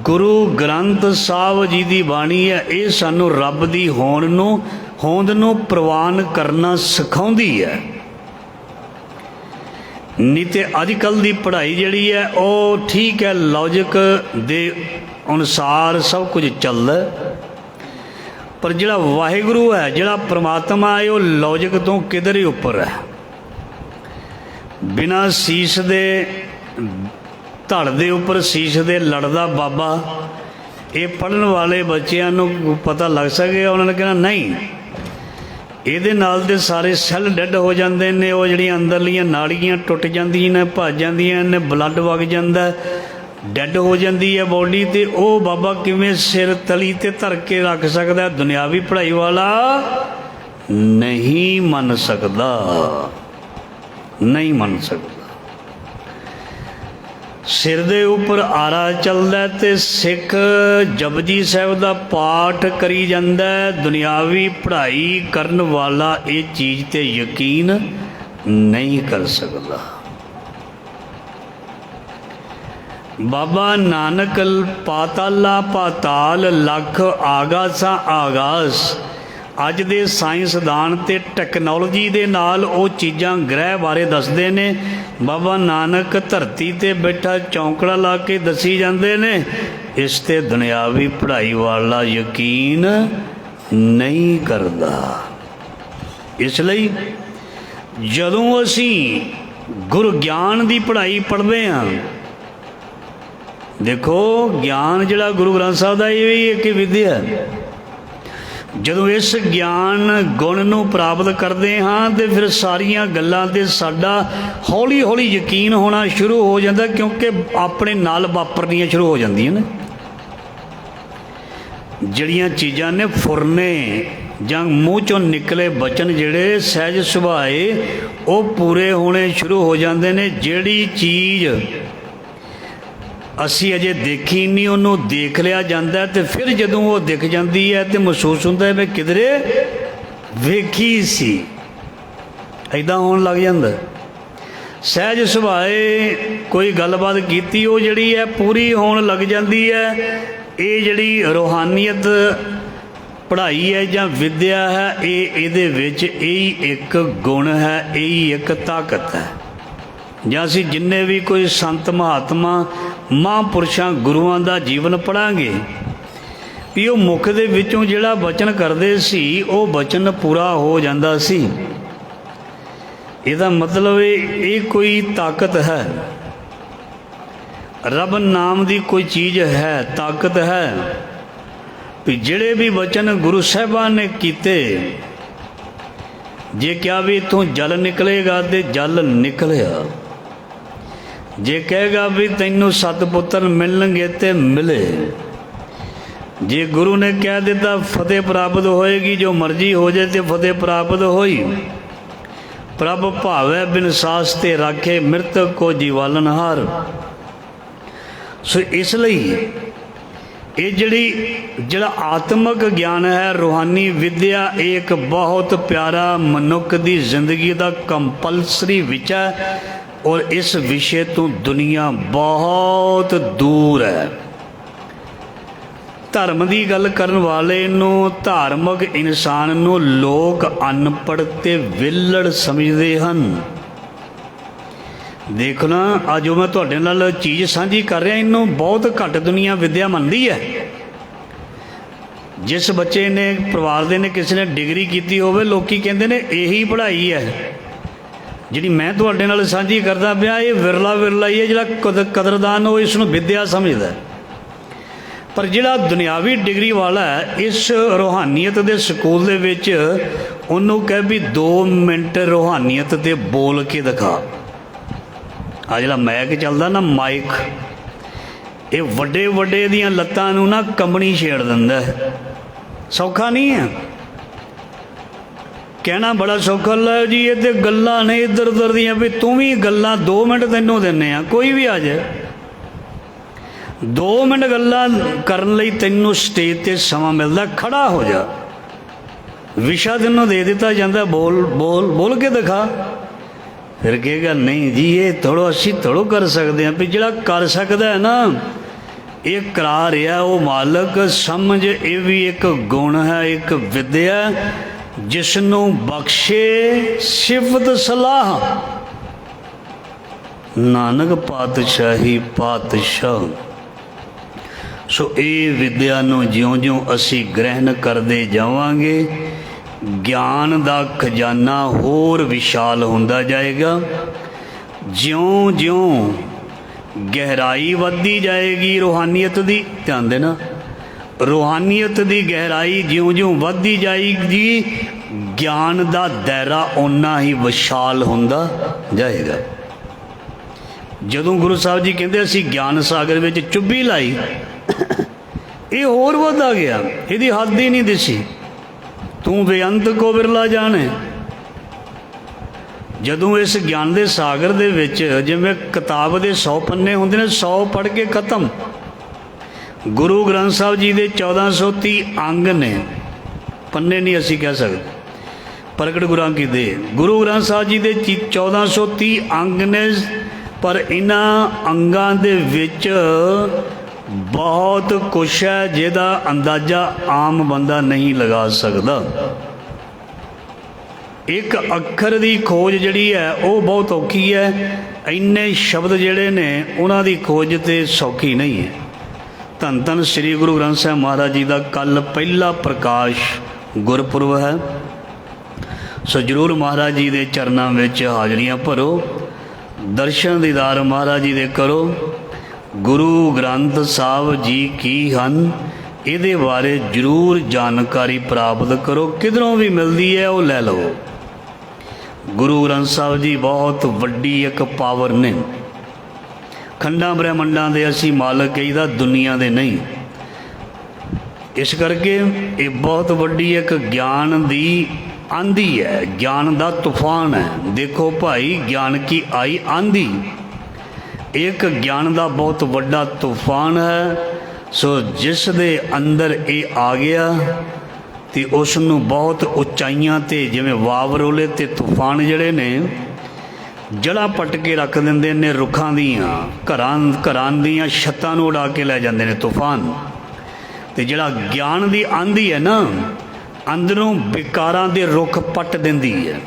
ਗੁਰੂ ਗ੍ਰੰਥ ਸਾਹਿਬ ਜੀ ਦੀ ਬਾਣੀ ਹੈ, ਇਹ ਸਾਨੂੰ ਰੱਬ ਦੀ ਹੋਂਦ ਨੂੰ ਪ੍ਰਵਾਨ ਕਰਨਾ ਸਿਖਾਉਂਦੀ ਹੈ। ਨਹੀਂ ਤੇ ਅੱਜ ਕੱਲ੍ਹ ਦੀ ਪੜ੍ਹਾਈ ਜਿਹੜੀ ਹੈ ਉਹ ਠੀਕ ਹੈ, ਲੌਜਿਕ ਦੇ ਅਨੁਸਾਰ ਸਭ ਕੁਝ ਚੱਲਦਾ, ਪਰ ਜਿਹੜਾ ਵਾਹਿਗੁਰੂ ਹੈ, ਜਿਹੜਾ ਪ੍ਰਮਾਤਮਾ ਹੈ, ਉਹ ਲੌਜਿਕ ਤੋਂ ਕਿਧਰੇ ਉੱਪਰ ਹੈ। ਬਿਨਾਂ ਸੀਸ ਦੇ, ਧੜ ਦੇ ਉੱਪਰ ਸੀਸ ਦੇ ਲੜਦਾ ਬਾਬਾ, ਇਹ ਪੜ੍ਹਨ ਵਾਲੇ ਬੱਚਿਆਂ ਨੂੰ ਪਤਾ ਲੱਗ ਸਕੇ। ਉਹਨਾਂ ਨੇ ਕਹਿਣਾ ਨਹੀਂ, ਇਹਦੇ ਨਾਲ ਦੇ ਸਾਰੇ ਸੈੱਲ ਡੈੱਡ ਹੋ ਜਾਂਦੇ ਨੇ, ਉਹ ਜਿਹੜੀਆਂ ਅੰਦਰਲੀਆਂ ਨਾੜੀਆਂ ਟੁੱਟ ਜਾਂਦੀਆਂ ਨੇ, ਭੱਜ ਜਾਂਦੀਆਂ ਨੇ, ਬਲੱਡ ਵਗ ਜਾਂਦਾ, ਡੈੱਡ ਹੋ ਜਾਂਦੀ ਹੈ ਬੋਡੀ। ਤੇ ਉਹ ਬਾਬਾ ਕਿਵੇਂ ਸਿਰ ਤਲੀ 'ਤੇ ਧਰ ਕੇ ਰੱਖ ਸਕਦਾ? ਦੁਨਿਆਵੀ ਪੜ੍ਹਾਈ ਵਾਲਾ ਨਹੀਂ ਮੰਨ ਸਕਦਾ, ਨਹੀਂ ਮੰਨ ਸਕਦਾ। ਸਿਰ ਦੇ ਉੱਪਰ ਆਰਾ ਚੱਲਦਾ ਤੇ ਸਿੱਖ ਜਪਜੀ ਸਾਹਿਬ ਦਾ ਪਾਠ ਕਰੀ ਜਾਂਦਾ। ਦੁਨਿਆਵੀ ਪੜ੍ਹਾਈ ਕਰਨ ਵਾਲਾ ਇਹ ਚੀਜ਼ 'ਤੇ ਯਕੀਨ ਨਹੀਂ ਕਰ ਸਕਦਾ। ਬਾਬਾ ਨਾਨਕ ਪਾਤਾਲਾ ਪਾਤਾਲ, ਲੱਖ ਆਗਾਸਾਂ ਆਗਾਸ, ਅੱਜ ਦੇ ਸਾਇੰਸਦਾਨ ਤੇ ਟੈਕਨੋਲੋਜੀ ਦੇ ਨਾਲ ਉਹ ਚੀਜ਼ਾਂ ਗ੍ਰਹਿ ਬਾਰੇ ਦੱਸਦੇ ਨੇ। ਬਾਬਾ ਨਾਨਕ ਧਰਤੀ ਤੇ ਬੈਠਾ ਚੌਂਕੜਾ ਲਾ ਕੇ ਦੱਸੀ ਜਾਂਦੇ ਨੇ। ਇਸ ਤੇ ਦੁਨਿਆਵੀ ਪੜ੍ਹਾਈ ਵਾਲਾ ਯਕੀਨ ਨਹੀਂ ਕਰਦਾ। ਇਸ ਲਈ ਜਦੋਂ ਅਸੀਂ ਗੁਰੂ ਗਿਆਨ ਦੀ ਪੜ੍ਹਾਈ ਪੜ੍ਹਦੇ ਹਾਂ, ਦੇਖੋ ਗਿਆਨ ਜਿਹੜਾ ਗੁਰੂ ਗ੍ਰੰਥ ਸਾਹਿਬ ਦਾ ਇਹ ਵੀ ਇੱਕ ਵਿਦਿਆ। ਜਦੋਂ ਇਸ ਗਿਆਨ ਗੁਣ ਨੂੰ ਪ੍ਰਾਪਤ ਕਰਦੇ ਹਾਂ ਤੇ ਫਿਰ ਸਾਰੀਆਂ ਗੱਲਾਂ 'ਤੇ ਸਾਡਾ ਹੌਲੀ ਹੌਲੀ ਯਕੀਨ ਹੋਣਾ ਸ਼ੁਰੂ ਹੋ ਜਾਂਦਾ, ਕਿਉਂਕਿ ਆਪਣੇ ਨਾਲ ਵਾਪਰਨੀਆਂ ਸ਼ੁਰੂ ਹੋ ਜਾਂਦੀਆਂ ਨੇ। ਜਿਹੜੀਆਂ ਚੀਜ਼ਾਂ ਨੇ ਫੁਰਨੇ ਜਾਂ ਮੂੰਹ 'ਚੋਂ ਨਿਕਲੇ ਬਚਨ ਜਿਹੜੇ ਸਹਿਜ ਸੁਭਾਏ ਉਹ ਪੂਰੇ ਹੋਣੇ ਸ਼ੁਰੂ ਹੋ ਜਾਂਦੇ ਨੇ। ਜਿਹੜੀ ਚੀਜ਼ ਅਸੀਂ ਅਜੇ ਦੇਖੀ ਨਹੀਂ ਉਹਨੂੰ ਦੇਖ ਲਿਆ ਜਾਂਦਾ, ਅਤੇ ਫਿਰ ਜਦੋਂ ਉਹ ਦਿਖ ਜਾਂਦੀ ਹੈ ਤਾਂ ਮਹਿਸੂਸ ਹੁੰਦਾ ਹੈ ਵੀ ਕਿਧਰੇ ਵੇਖੀ ਸੀ, ਇੱਦਾਂ ਹੋਣ ਲੱਗ ਜਾਂਦਾ। ਸਹਿਜ ਸੁਭਾਏ ਕੋਈ ਗੱਲਬਾਤ ਕੀਤੀ ਉਹ ਜਿਹੜੀ ਹੈ ਪੂਰੀ ਹੋਣ ਲੱਗ ਜਾਂਦੀ ਹੈ। ਇਹ ਜਿਹੜੀ ਰੂਹਾਨੀਅਤ ਪੜ੍ਹਾਈ ਹੈ ਜਾਂ ਵਿਦਿਆ ਹੈ, ਇਹਦੇ ਵਿੱਚ ਇਹੀ ਇੱਕ ਗੁਣ ਹੈ, ਇਹੀ ਇੱਕ ਤਾਕਤ ਹੈ। ਜਾਂ ਅਸੀਂ ਜਿੰਨੇ ਵੀ ਕੋਈ ਸੰਤ ਮਹਾਤਮਾ ਮਹਾਂਪੁਰਸ਼ਾਂ ਗੁਰੂਆਂ ਦਾ ਜੀਵਨ ਪੜ੍ਹਾਂਗੇ ਵੀ ਉਹ ਮੁੱਖ ਦੇ ਵਿੱਚੋਂ ਜਿਹੜਾ ਬਚਨ ਕਰਦੇ ਸੀ ਉਹ ਬਚਨ ਪੂਰਾ ਹੋ ਜਾਂਦਾ ਸੀ। ਇਹਦਾ ਮਤਲਬ ਇਹ ਕੋਈ ਤਾਕਤ ਹੈ, ਰੱਬ ਨਾਮ ਦੀ ਕੋਈ ਚੀਜ਼ ਹੈ, ਤਾਕਤ ਹੈ ਵੀ ਜਿਹੜੇ ਵੀ ਬਚਨ ਗੁਰੂ ਸਾਹਿਬਾਨ ਨੇ ਕੀਤੇ, ਜੇ ਕਿਹਾ ਵੀ ਇੱਥੋਂ ਜਲ ਨਿਕਲੇਗਾ ਤੇ ਜਲ ਨਿਕਲਿਆ, ਜੇ ਕਹੇਗਾ ਵੀ ਤੈਨੂੰ 7 ਪੁੱਤਰ ਮਿਲਣਗੇ ਤੇ ਮਿਲੇ, ਜੇ ਗੁਰੂ ਨੇ ਕਹਿ ਦਿੱਤਾ ਫਤਿਹ ਪ੍ਰਾਪਤ ਹੋਏਗੀ, ਜੋ ਮਰਜ਼ੀ ਹੋ ਜਾਏ ਤੇ ਫਤਿਹ ਪ੍ਰਾਪਤ ਹੋਈ। ਪ੍ਰਭ ਭਾਵੈ ਬਿਨ ਸਾਸ ਤੇ ਰਾਖੇ ਮ੍ਰਿਤਕ ਕੋ ਜੀਵਾਲਨਹਾਰ। ਸੋ ਇਸ ਲਈ ਇਹ ਜਿਹੜਾ ਆਤਮਿਕ ਗਿਆਨ ਹੈ, ਰੂਹਾਨੀ ਵਿਦਿਆ, ਇਹ ਇੱਕ ਬਹੁਤ ਪਿਆਰਾ ਮਨੁੱਖ ਦੀ ਜ਼ਿੰਦਗੀ ਦਾ ਕੰਪਲਸਰੀ ਵਿਸ਼ਾ ਹੈ ਔਰ ਇਸ ਵਿਸ਼ੇ ਤੋਂ ਦੁਨੀਆ ਬਹੁਤ ਦੂਰ ਹੈ। ਧਰਮ ਦੀ ਗੱਲ ਕਰਨ ਵਾਲੇ ਨੂੰ, ਧਾਰਮਿਕ ਇਨਸਾਨ ਨੂੰ ਲੋਕ ਅਨਪੜ੍ਹ ਤੇ ਵਿਹਲੜ ਸਮਝਦੇ ਹਨ। ਦੇਖੋ ਨਾ, ਅੱਜ ਜੋ ਮੈਂ ਤੁਹਾਡੇ ਨਾਲ ਚੀਜ਼ ਸਾਂਝੀ ਕਰ ਰਿਹਾ, ਇਹਨੂੰ ਬਹੁਤ ਘੱਟ ਦੁਨੀਆ ਵਿਦਿਆ ਮੰਨਦੀ ਹੈ। ਜਿਸ ਬੱਚੇ ਨੇ, ਪਰਿਵਾਰ ਦੇ ਨੇ, ਕਿਸੇ ਨੇ ਡਿਗਰੀ ਕੀਤੀ ਹੋਵੇ, ਲੋਕੀ ਕਹਿੰਦੇ ਨੇ ਇਹੀ ਪੜ੍ਹਾਈ ਹੈ। ਜਿਹੜੀ ਮੈਂ ਤੁਹਾਡੇ ਨਾਲ ਸਾਂਝੀ ਕਰਦਾ ਪਿਆ, ਇਹ ਵਿਰਲਾ ਹੀ ਹੈ ਜਿਹੜਾ ਕਦਰਦਾਨ ਉਹ ਇਸ ਨੂੰ ਵਿਦਿਆ ਸਮਝਦਾ। ਪਰ ਜਿਹੜਾ ਦੁਨਿਆਵੀ ਡਿਗਰੀ ਵਾਲਾ ਹੈ, ਇਸ ਰੂਹਾਨੀਅਤ ਦੇ ਸਕੂਲ ਦੇ ਵਿੱਚ ਉਹਨੂੰ ਕਹਿ ਵੀ 2 ਮਿੰਟ ਰੂਹਾਨੀਅਤ 'ਤੇ ਬੋਲ ਕੇ ਦਿਖਾ। ਆ ਜਿਹੜਾ ਮਾਈਕ ਚੱਲਦਾ ਨਾ, ਮਾਈਕ, ਇਹ ਵੱਡੇ ਦੀਆਂ ਲੱਤਾਂ ਨੂੰ ਨਾ ਕੰਬਣੀ ਛੇੜ ਦਿੰਦਾ। ਸੌਖਾ ਨਹੀਂ ਹੈ, ਕਹਿਣਾ ਬੜਾ ਸੌਖਾ ਲੈ ਜੀ, ਇਹ ਤੇ ਗੱਲਾਂ ਨੇ ਇੱਧਰ ਉੱਧਰ ਦੀਆਂ, ਵੀ ਤੂੰ ਵੀ ਗੱਲਾਂ 2 ਮਿੰਟ ਤੈਨੂੰ ਦਿੰਦੇ ਆ, ਕੋਈ ਵੀ ਆ ਜਾਏ 2 ਮਿੰਟ ਗੱਲਾਂ ਕਰਨ ਲਈ ਤੈਨੂੰ ਸਟੇਜ 'ਤੇ ਸਮਾਂ ਮਿਲਦਾ, ਖੜਾ ਹੋ ਜਾ। ਵਿਸ਼ਾ ਤੈਨੂੰ ਦੇ ਦਿੱਤਾ ਜਾਂਦਾ, ਬੋਲ ਕੇ ਦਿਖਾ। ਫਿਰ ਕਹੇਗਾ ਨਹੀਂ ਜੀ ਇਹ ਅਸੀਂ ਥੋੜ੍ਹਾ ਕਰ ਸਕਦੇ ਹਾਂ। ਵੀ ਜਿਹੜਾ ਕਰ ਸਕਦਾ ਹੈ ਨਾ, ਇਹ ਕਰਾ ਰਿਹਾ ਉਹ ਮਾਲਕ। ਸਮਝ, ਇਹ ਵੀ ਇੱਕ ਗੁਣ ਹੈ, ਇੱਕ ਵਿਦਿਆ ਜਿਸ ਨੂੰ ਬਖਸ਼ੇ ਸਿਫਤ ਸਲਾਹ ਨਾਨਕ ਪਾਤਸ਼ਾਹੀ ਪਾਤਸ਼ਾਹ। ਸੋ ਇਹ ਵਿਦਿਆ ਨੂੰ ਜਿਉਂ-ਜਿਉਂ ਅਸੀਂ ਗ੍ਰਹਿਣ ਕਰਦੇ ਜਾਵਾਂਗੇ, ਗਿਆਨ ਦਾ ਖਜ਼ਾਨਾ ਹੋਰ ਵਿਸ਼ਾਲ ਹੁੰਦਾ ਜਾਏਗਾ। ਜਿਉਂ-ਜਿਉਂ ਗਹਿਰਾਈ ਵੱਧਦੀ ਜਾਏਗੀ ਰੂਹਾਨੀਅਤ ਦੀ, ਧਿਆਨ ਦੇਣਾ, ਰੂਹਾਨੀਅਤ ਦੀ ਗਹਿਰਾਈ ਜਿਉਂ-ਜਿਉਂ ਵੱਧਦੀ ਜਾਏਗੀ, ਗਿਆਨ ਦਾ ਦਾਇਰਾ ਓਨਾ ਹੀ ਵਿਸ਼ਾਲ ਹੁੰਦਾ ਜਾਏਗਾ। ਜਦੋਂ ਗੁਰੂ ਸਾਹਿਬ ਜੀ ਕਹਿੰਦੇ ਅਸੀਂ ਗਿਆਨ ਸਾਗਰ ਵਿੱਚ ਚੁੱਭੀ ਲਾਈ, ਇਹ ਹੋਰ ਵੱਧਦਾ ਗਿਆ, ਇਹਦੀ ਹੱਦ ਹੀ ਨਹੀਂ ਦਿਸੀ। ਤੂੰ ਬੇਅੰਤ ਕੋ ਬਿਰਲਾ ਜਾਣੇ। ਜਦੋਂ ਇਸ ਗਿਆਨ ਦੇ ਸਾਗਰ ਦੇ ਵਿੱਚ, ਜਿਵੇਂ ਕਿਤਾਬ ਦੇ 100 ਪੰਨੇ ਹੁੰਦੇ ਨੇ, 100 ਪੜ੍ਹ ਕੇ ਖਤਮ। ਗੁਰੂ ਗ੍ਰੰਥ ਸਾਹਿਬ ਜੀ ਦੇ 1430 ਅੰਗ ਨੇ, ਪੰਨੇ ਨਹੀਂ ਅਸੀਂ ਕਹਿ ਸਕਦੇ, ਪ੍ਰਗਟ ਗੁਰਾਂ ਕੀ ਦੇ। ਗੁਰੂ ਗ੍ਰੰਥ ਸਾਹਿਬ ਜੀ ਦੇ 1430 ਅੰਗ ਨੇ, ਪਰ ਇਹਨਾਂ ਅੰਗਾਂ ਦੇ ਵਿੱਚ ਬਹੁਤ ਕੁਛ ਹੈ ਜਿਹਦਾ ਅੰਦਾਜ਼ਾ ਆਮ ਬੰਦਾ ਨਹੀਂ ਲਗਾ ਸਕਦਾ। एक अखर की खोज जिहड़ी है वो बहुत औखी है। इन्ने शब्द जिहड़े ने उन्हां दी खोज तो सौखी नहीं है। धन धन श्री गुरु ग्रंथ साहिब महाराज जी का कल पहला प्रकाश गुरपुरब है। सो जरूर महाराज जी के चरणों में हाजरियां भरो, दर्शन दीदार महाराज जी दे करो। गुरु ग्रंथ साहब जी की हन इहदे बारे जरूर जानकारी प्राप्त करो, किधरों भी मिलती है वो लै लो। गुरु ग्रंथ साहब जी बहुत वड्डी एक पावर ने। खंडा ब्रह्मंडा के असी मालक कहीदा, दुनिया के नहीं। इस करके ये बहुत वड्डी एक ज्ञान की आंधी है, ज्ञान का तूफान है। देखो भाई, ज्ञान की आई आंधी एक ज्ञान का बहुत वड्डा तूफान है। सो जिस दे अंदर ये आ गया तो उसनू बहुत उचाइयां ते जिवें वावरोले ते तूफान जड़े ने जड़ा पट के रख देंदे ने, रुखां दियां घरां दियां छत्तां नूं उड़ा के लै जांदे ने तूफान। ते जड़ा ज्ञान की आंधी है ना, अंदरों विकारां दे रुख पट दिंदी है।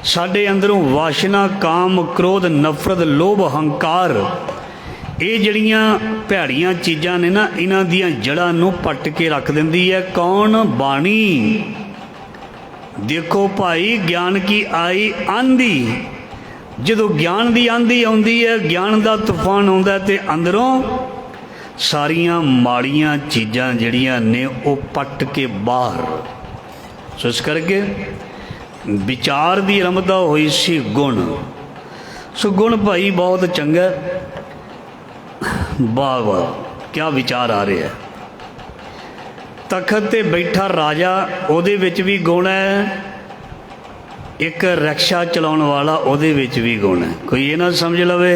साडे अंदरों वासना, काम, क्रोध, नफरत, लोभ, हंकार, ये जड़ियाँ भैड़ियाँ चीज़ां ने ना, इन्हां दियां जड़ां नूं पट के रख दिंदी है। कौन? बाणी। देखो भाई, ज्ञान की आई आंधी। जदों ज्ञान की आंधी आउंदी है, ज्ञान का तूफान आउंदा ते अंदरों सारियां माड़ियां चीज़ां जड़ियां ने वो पट के बाहर। सो इस करके विचार की रमदा हुई सी गुण। सो गुण भाई बहुत चंगा। वाह वाह, क्या विचार आ रहे हैं। तखत ते बैठा राजा, ਉਹਦੇ ਵਿੱਚ भी गुण है। एक रिक्शा चलाउण वाला, ਉਹਦੇ ਵਿੱਚ भी गुण है। कोई ये ना समझ लवे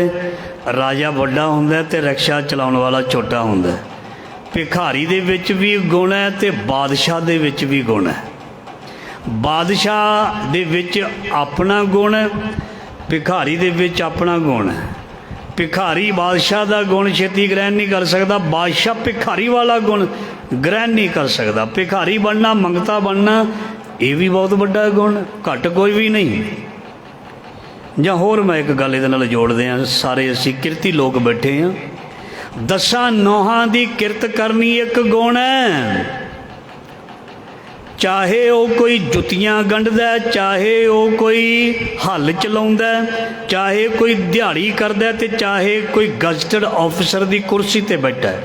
राजा वड्डा हुंदा ते रिक्शा चलाउण वाला छोटा हुंदा। भिखारी दे विच भी गुण है ते बादशाह दे विच भी गुण है। बादशाह दे विच अपना गुण है, भिखारी दे विच अपना गुण है। भिखारी बादशाह का गुण छेती ग्रहण नहीं कर सकता, बादशाह भिखारी वाला गुण ग्रहण नहीं कर सकता। भिखारी बनना, मंगता बनना, ये भी बहुत बड़ा गुण, घट कोई भी नहीं। ਜਾਂ होर मैं एक गल ਇਹਦੇ ਨਾਲ जोड़ते हैं। सारे असी किरती लोग बैठे हैं। 10 नौहां की किरत करनी एक गुण है। चाहे वो कोई जुतियां गंढदा, चाहे वो कोई हल चलाउंदा, चाहे कोई दिहाड़ी करदा, ते चाहे कोई गजटड ऑफिसर की कुर्सी ते बैठा है।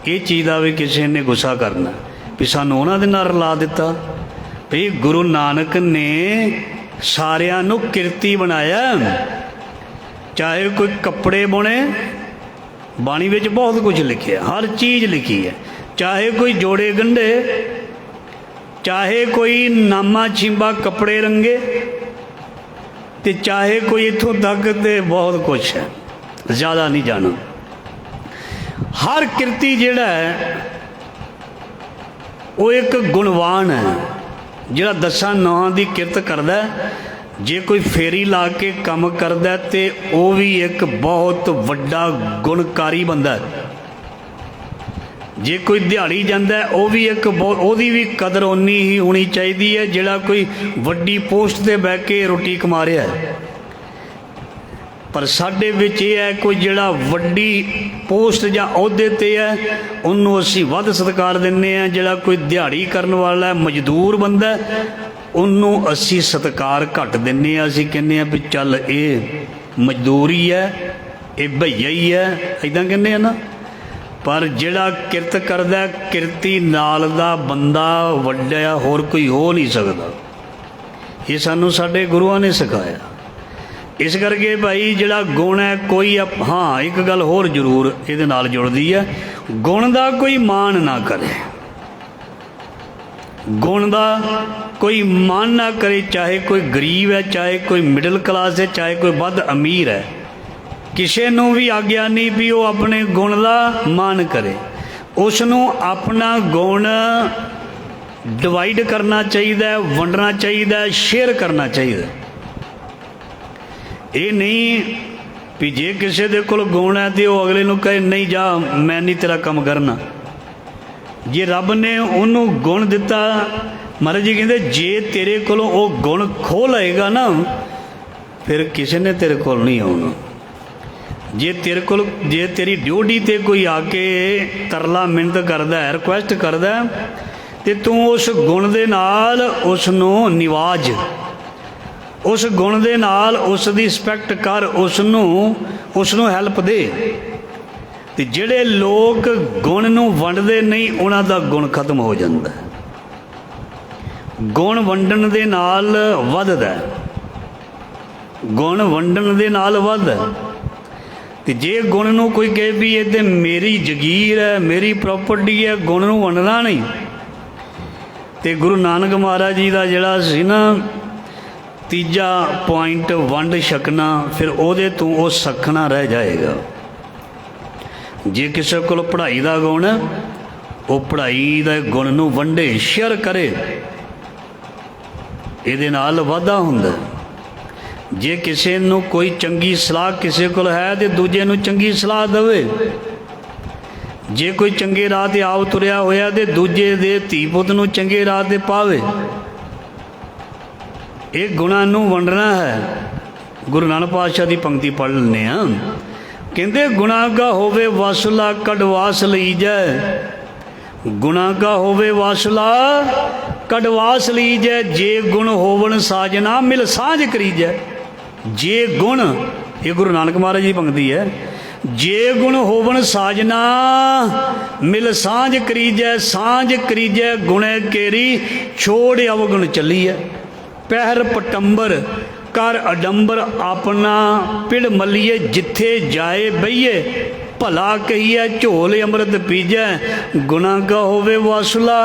ये चीज़ का भी किसी ने गुस्सा करना भी सानू उन्हां दे नाल रला दिता। भी गुरु नानक ने सारियां नू किरती बनाया। चाहे कोई कपड़े बुने, बाणी विच बहुत कुछ लिखिया, हर चीज़ लिखी है। चाहे कोई जोड़े गंढे, चाहे कोई नामा छिंबा कपड़े रंगे, ते चाहे कोई इत्थों तक ते बहुत कुछ है, ज़्यादा नहीं जाना। हर किरती जिहड़ा है वो एक गुणवान है, जिहड़ा 10 नौहां की किरत करदा। जे कोई फेरी ला के काम करदा ते वो भी एक बहुत वड्डा गुणकारी बंदा है। जे कोई दिहाड़ी जाता है वो भी एक ओहदी भी कदर उन्नी ही होनी चाहिए है जिहड़ा कोई वड्डी पोस्ट ते बह के रोटी कमा रहा है। पर साडे विच ये है कोई जिहड़ा वड्डी पोस्ट जां अहुदे ते है उन्होंने असीं वध सत्कार दिंदे हैं। जिहड़ा कोई दिहाड़ी करन वाला है, मजदूर बंदा है, उन्होंने असीं सत्कार घट दिंदे हैं। असीं कहने हैं भी चल ये मजदूर ही है, ये भईया ही है, इदां कहने हैं ना। पर जिहड़ा किरत करदा, किरती नाल दा बंदा वड्डा होर कोई हो नहीं सकता। ये सानू साडे गुरुआं ने सिखाया। इस करके भाई जिहड़ा गुण है कोई हाँ एक गल होर जरूर इहदे नाल जुड़दी है, गुण दा कोई मान ना करे। गुण दा कोई मान ना करे, चाहे कोई गरीब है, चाहे कोई मिडल क्लास है, चाहे कोई वध अमीर है। किसी नूं भी आग्या नहीं भी वो अपने गुण का मान करे। उसनूं अपना गुण डिवाइड करना चाहिए, वंडना चाहिए, शेयर करना चाहिए। ये नहीं भी जे किसी दे कोल गुण है तो अगले नूं कहे नहीं जा मैं नहीं तेरा काम करना। जे रब ने उन्होंने गुण दिता महाराज जी कहते जे तेरे कोलों वो गुण खो लएगा ना फिर किसी ने तेरे कोल नहीं आना। जे तेरे कोल जे तेरी ड्यूटी ते कोई आके तरला मिन्नत करदा है रिक्वेस्ट करदा है ते तू उस गुण दे नाल उसनों निवाज, उस गुण दे नाल उसदी रिस्पैक्ट कर, उसनों हैल्प दे। ते जिहड़े लोग गुण नूं वंडदे नहीं उन्हां दा गुण खत्म हो जांदा है। गुण वंडण दे नाल वधदा है, गुण वंडण दे नाल वधदा है। ते जे गुण नूं कोई कहे भी ये ते मेरी जगीर है, मेरी प्रॉपर्टी है, गुण नूं वंडना नहीं। ते गुरु नानक महाराज जी का जिहड़ा सी ना तीजा पॉइंट वंड छकना, फिर उहदे तों वो सखना रह जाएगा। जे किसी को पढ़ाई का गुण है वो पढ़ाई के गुण नूं वंडे, शेयर करे, इहदे नाल वाधा हुंदा। जे किसी नूं कोई चंगी सलाह किसी कोल है तो दूजे नूं चंगी सलाह देवे। जे कोई चंगे राह ते आप तुरिया होया तो दूजे दे धी पुत नूं चंगे राह ते पावे। ये गुणां नूं वंडना है। गुरु नानक पातशाह की पंक्ति पढ़ लेने हाँ। कहते गुणा का होवे वासुला कड़वास लीजै, गुणा का होवे वासुला कड़वास लीजै, जे गुण होवन साजना मिल साझ करीजै। जे गुण, ये गुरु नानक महाराज जी पंक्ति है, जे गुण होवन साजना मिल साझ करीजै, साझ करीजै गुणे केरी छोड़ अवगुण चलीए। पहर पटंबर कर अडंबर अपना पिड़ मलीए, जिथे जाए बईए भला कहिए झोल अमृत पीजै। गुणा का होवे वासुला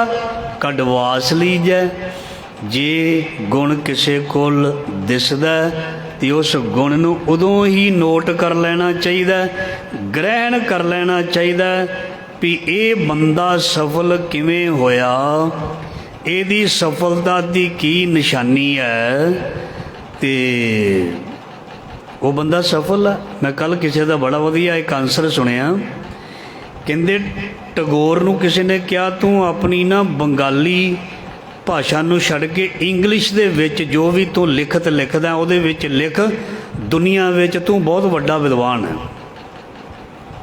कड़वास लीजै। जे गुण किसी कोल दिसदा तो उस गुण नूं उदों ही नोट कर लेना चाहिए, ग्रहण कर लेना चाहिए भी ये बंदा सफल किवें होया, इहदी सफलता की की निशानी है, तो वो बंदा सफल है। मैं कल किसी का बड़ा वधिया एक आंसर सुनिया, कहते टैगोर नूं किसी ने कहा तू अपनी ना बंगाली भाषा नूं छड्ड के इंग्लिश दे विच जो भी तू लिखत लिखदा उहदे विच लिख, दुनिया विच तू बहुत वड्डा विद्वान है।